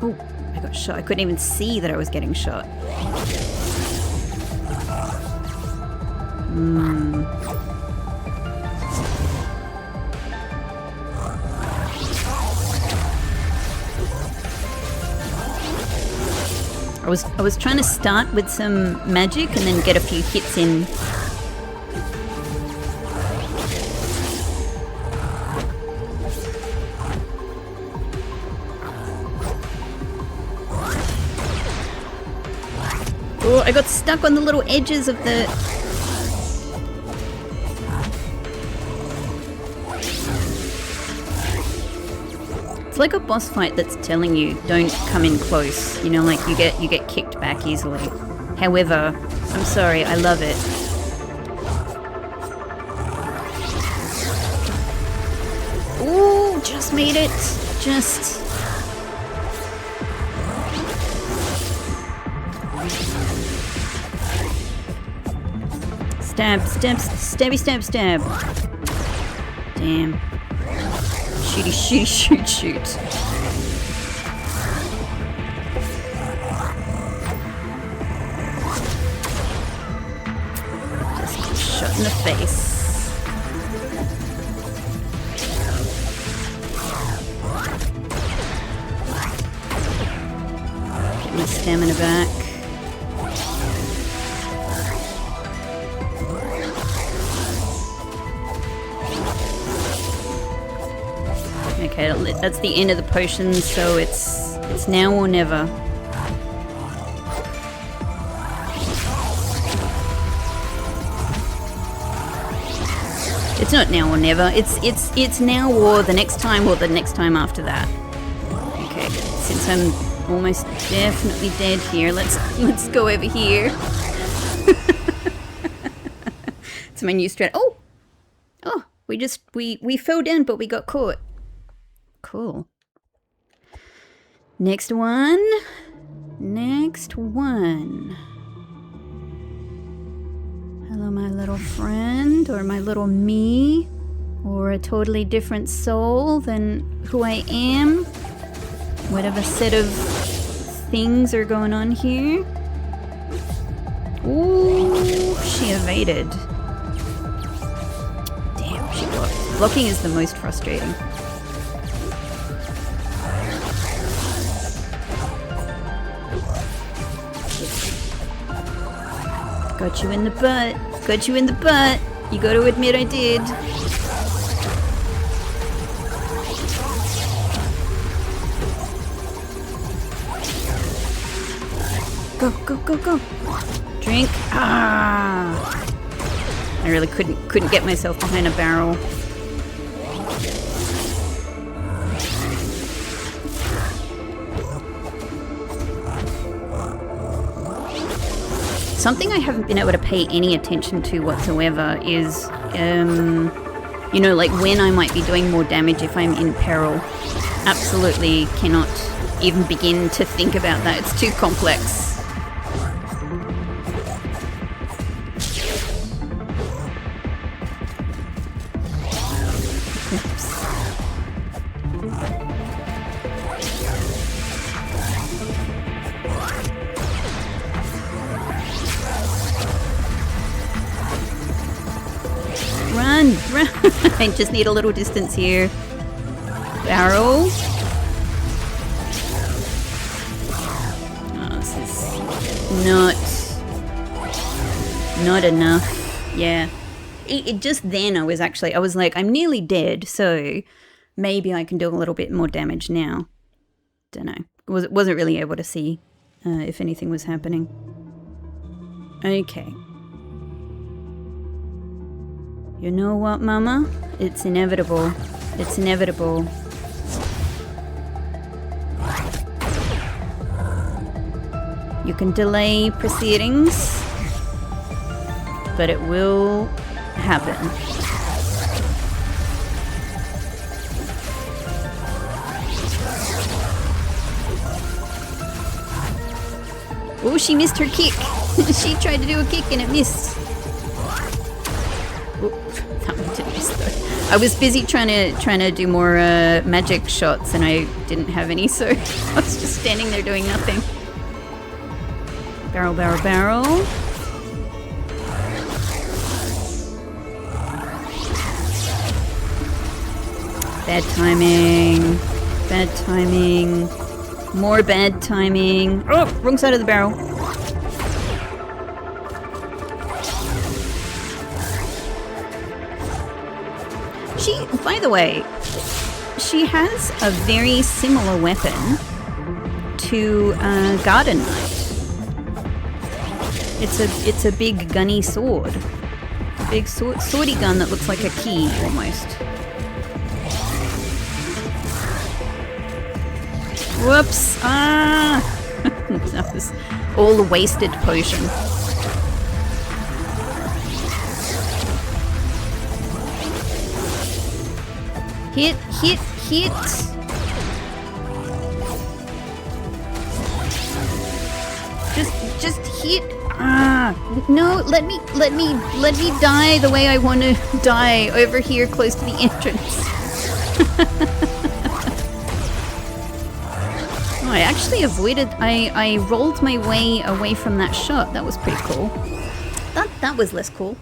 Oh, I got shot. I couldn't even see that I was getting shot. I was trying to start with some magic and then get a few hits in. Oh, I got stuck on the little edges of the... It's like a boss fight that's telling you don't come in close. You know, like you get kicked back easily. However, I'm sorry, I love it. Ooh, just made it. Just... Stab, stab, stabby, stab, stab. Damn. Shooty, shooty, shoot, shoot. Just get shot in the face. Get my stamina back. Okay, that's the end of the potions, so it's now or never. It's not now or never. It's now or the next time after that. Okay, since I'm almost definitely dead here, let's go over here. It's my new strat. Oh, we fell down, but we got caught. Cool. Next one. Hello, my little friend, or my little me, or a totally different soul than who I am. Whatever set of things are going on here. Ooh, she evaded. Damn, she blocked. Blocking is the most frustrating. Got you in the butt. Got you in the butt. You gotta admit I did. Go, go, go, go. Drink. Ah. I really couldn't get myself behind a barrel. Something I haven't been able to pay any attention to whatsoever is, you know, like when I might be doing more damage if I'm in peril. Absolutely cannot even begin to think about that. It's too complex. Run! I just need a little distance here. Barrel. Oh, this is not enough. Yeah. It just then I was like, I'm nearly dead, so maybe I can do a little bit more damage now. Don't know. Wasn't really able to see if anything was happening. Okay. You know what, Mama? It's inevitable. It's inevitable. You can delay proceedings, but it will happen. Oh, she missed her kick. She tried to do a kick and it missed. Oh, that one didn't miss though. I was busy trying to do more magic shots, and I didn't have any, so I was just standing there doing nothing. Barrel, barrel, barrel. Bad timing. Bad timing. More bad timing. Oh, wrong side of the barrel. She, by the way, she has a very similar weapon to Garden Knight. It's a big gunny sword. A big swordy gun that looks like a key almost. Whoops! Ah! That was all a wasted potion. Hit, hit, hit! Just hit! Ah! No, let me die the way I want to die over here close to the entrance. Oh, I actually avoided, I rolled my way away from that shot. That was pretty cool. That was less cool.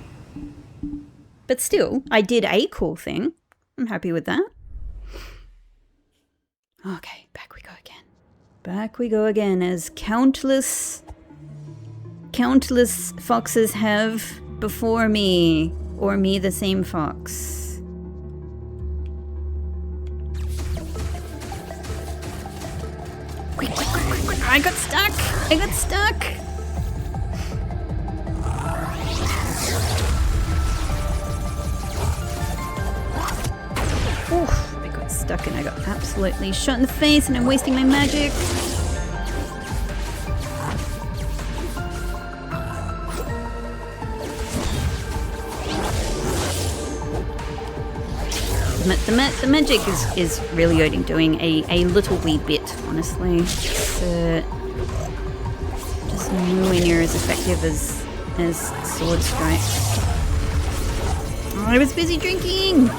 But still, I did a cool thing. I'm happy with that. Okay, back we go again. Back we go again, as countless foxes have before me, or me the same fox. Quick, quick, quick, quick, quick. I got stuck! I got stuck! Oof, I got stuck and I got absolutely shot in the face and I'm wasting my magic. The magic is really only doing a little wee bit, honestly. It's just nowhere near as effective as sword strikes. Oh, I was busy drinking!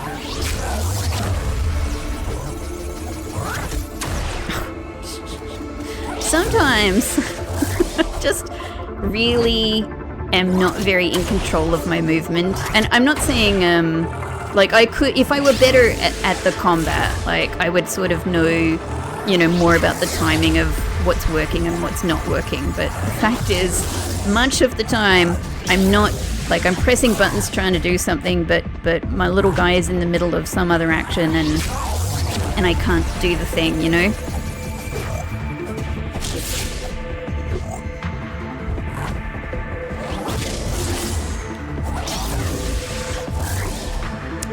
Sometimes I just really am not very in control of my movement. And I'm not saying, like, I could, if I were better at the combat, like, I would sort of know, you know, more about the timing of what's working and what's not working. But the fact is, much of the time, I'm not, like, I'm pressing buttons trying to do something, but my little guy is in the middle of some other action and I can't do the thing, you know?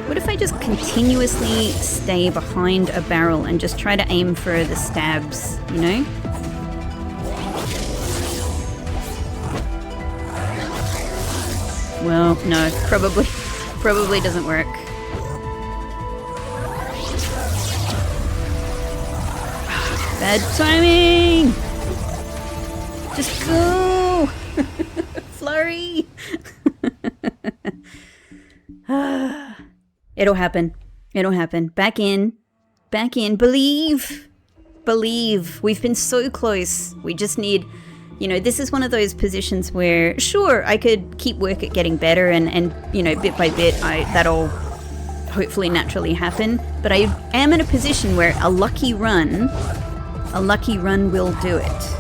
What if I just continuously stay behind a barrel and just try to aim for the stabs, you know? Well, no, probably doesn't work. Bad timing! Just go! Flurry! It'll happen. It'll happen. Back in. Back in. Believe. Believe. We've been so close. We just need, you know, this is one of those positions where, sure, I could keep work at getting better and you know, bit by bit, that'll hopefully naturally happen. But I am in a position where a lucky run will do it.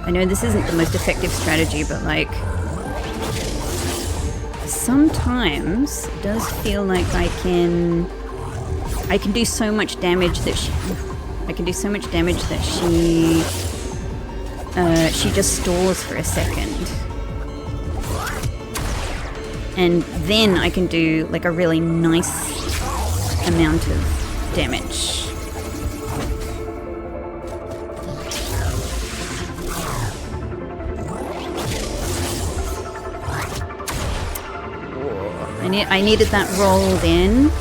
I know this isn't the most effective strategy, but like, sometimes it does feel like I can do so much damage that she just stalls for a second. And then I can do like a really nice amount of damage. I needed that rolled in.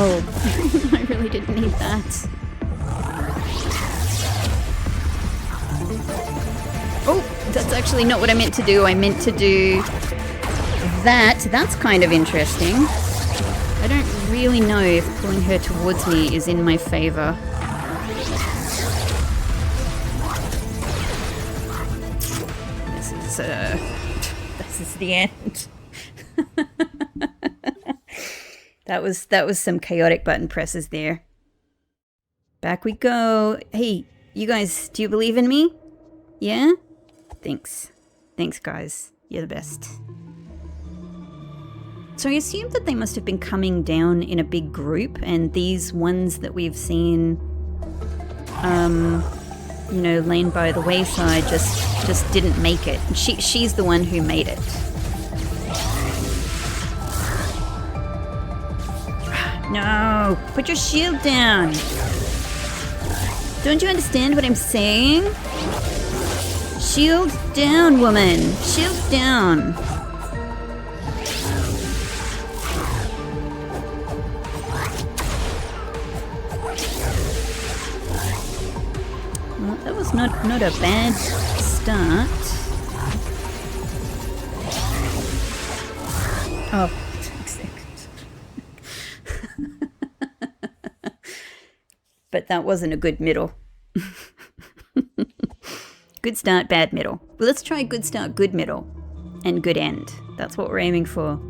Oh, I really didn't need that. Oh, that's actually not what I meant to do. I meant to do that. That's kind of interesting. I don't really know if pulling her towards me is in my favor. This is the end. That was some chaotic button presses there. Back we go. Hey, you guys, do you believe in me? Yeah? Thanks. Thanks, guys. You're the best. So I assume that they must have been coming down in a big group, and these ones that we've seen, you know, laying by the wayside just didn't make it. She's the one who made it. No! Put your shield down! Don't you understand what I'm saying? Shield down, woman! Shield down! Well, that was not a bad start. Oh. But that wasn't a good middle. Good start, bad middle. Well, let's try good start, good middle, and good end. That's what we're aiming for.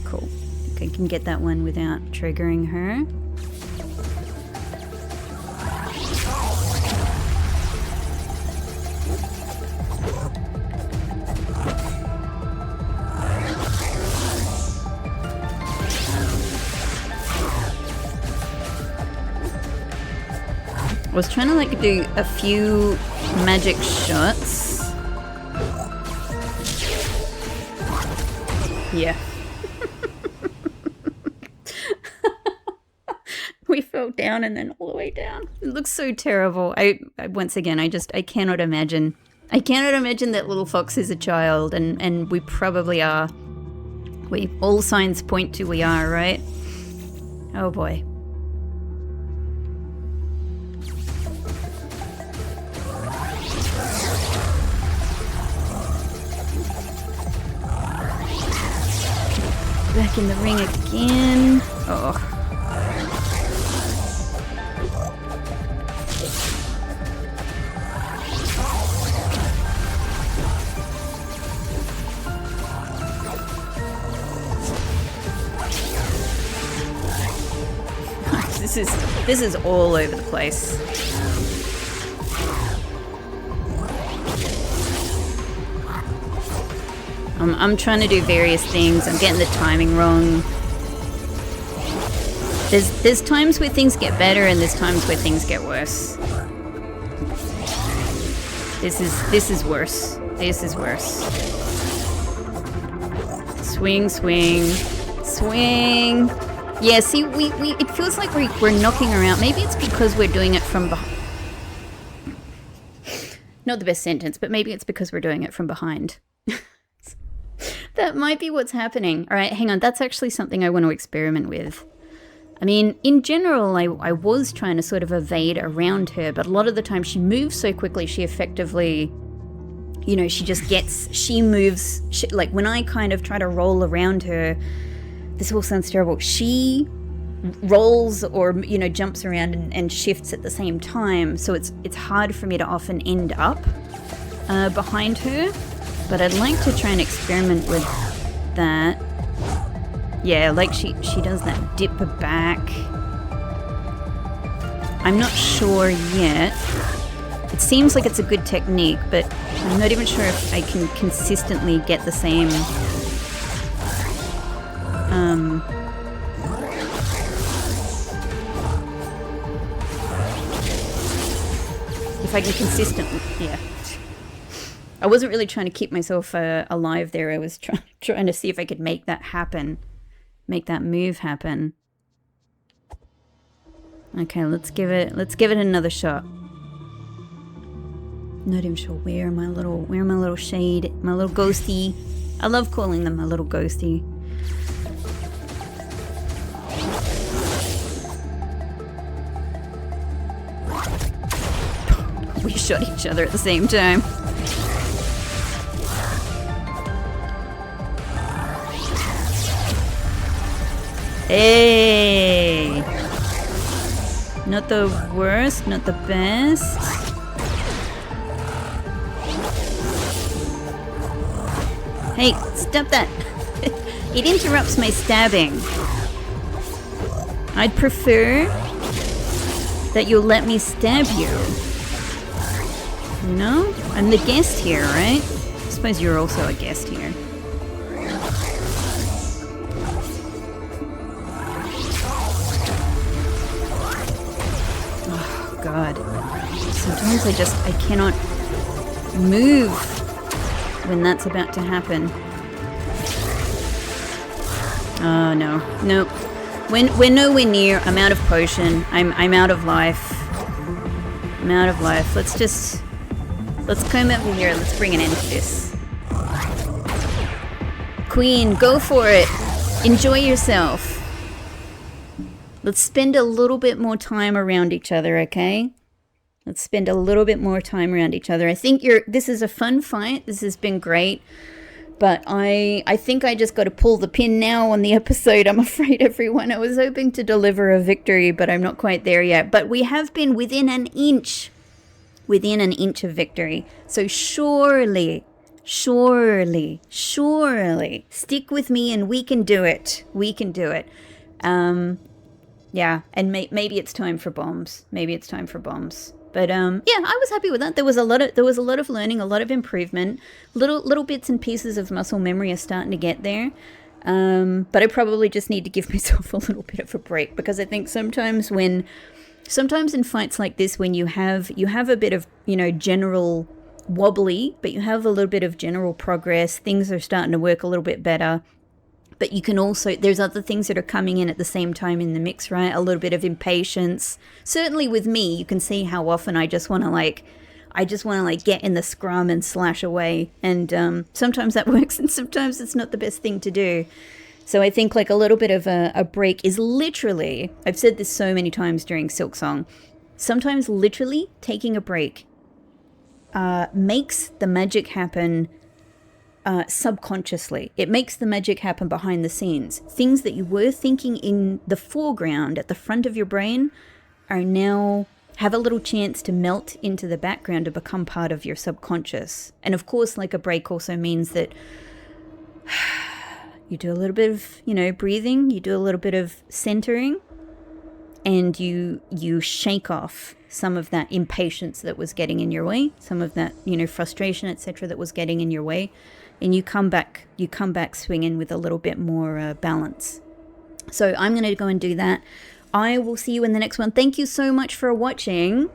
Cool. Okay, can get that one without triggering her. I was trying to like do a few magic shots. Yeah. We fell down and then all the way down. It looks so terrible. I once again, I cannot imagine. I cannot imagine that little fox is a child, and we probably are. All signs point to we are, right? Oh boy. Back in the ring again. Oh. This is all over the place. I'm trying to do various things. I'm getting the timing wrong. There's times where things get better and there's times where things get worse. This is worse. This is worse. Swing, swing, swing. Yeah, see, we it feels like we're knocking around. Maybe it's because we're doing it from behind. Not the best sentence, but maybe it's because we're doing it from behind. That might be what's happening. All right, hang on. That's actually something I want to experiment with. I mean, in general, I was trying to sort of evade around her, but a lot of the time she moves so quickly, she effectively, you know, she moves, like when I kind of try to roll around her, this all sounds terrible, she rolls or, you know, jumps around and shifts at the same time, so it's hard for me to often end up behind her. But I'd like to try and experiment with that. Yeah, like she does that dip back. I'm not sure yet. It seems like it's a good technique, but I'm not even sure if I can consistently get the same... if I can consistently... Yeah. I wasn't really trying to keep myself alive there. I was trying to see if I could make that happen. Make that move happen. Okay, let's give it another shot. Not even sure where my little shade, my little ghosty. I love calling them a little ghosty. We shot each other at the same time. Hey! Not the worst, not the best. Hey, stop that! It interrupts my stabbing. I'd prefer that you'll let me stab you. You know? I'm the guest here, right? I suppose you're also a guest here. Oh, God. Sometimes I cannot move when that's about to happen. Oh, no. Nope. We're nowhere near. I'm out of potion. I'm out of life. I'm out of life. Let's come over here. Let's bring an end to this. Queen, go for it. Enjoy yourself. Let's spend a little bit more time around each other, okay? Let's spend a little bit more time around each other. I think this is a fun fight. This has been great. But I think I just got to pull the pin now on the episode, I'm afraid, everyone. I was hoping to deliver a victory, but I'm not quite there yet. But we have been within an inch of victory. So surely, stick with me and we can do it. We can do it. Yeah, and maybe it's time for bombs. But yeah, I was happy with that. There was a lot of learning, a lot of improvement. Little bits and pieces of muscle memory are starting to get there. But I probably just need to give myself a little bit of a break, because I think sometimes in fights like this, when you have a bit of, general wobbly, but you have a little bit of general progress, things are starting to work a little bit better. But you can also, there's other things that are coming in at the same time in the mix, right? A little bit of impatience. Certainly with me, you can see how often I just want to get in the scrum and slash away. And sometimes that works and sometimes it's not the best thing to do. So I think like a little bit of a break is literally, I've said this so many times during Silksong, sometimes literally taking a break makes the magic happen subconsciously. It makes the magic happen behind the scenes. Things that you were thinking in the foreground at the front of your brain are now have a little chance to melt into the background to become part of your subconscious. And of course, like a break also means that you do a little bit of, breathing, you do a little bit of centering, and you shake off some of that impatience that was getting in your way, some of that, frustration, etc., that was getting in your way. And you come back swinging with a little bit more balance. So I'm going to go and do that. I will see you in the next one. Thank you so much for watching.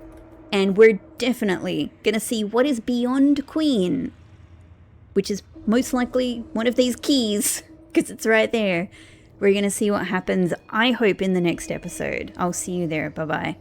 And we're definitely going to see what is beyond Queen, which is most likely one of these keys, because it's right there. We're going to see what happens, I hope, in the next episode. I'll see you there. Bye-bye.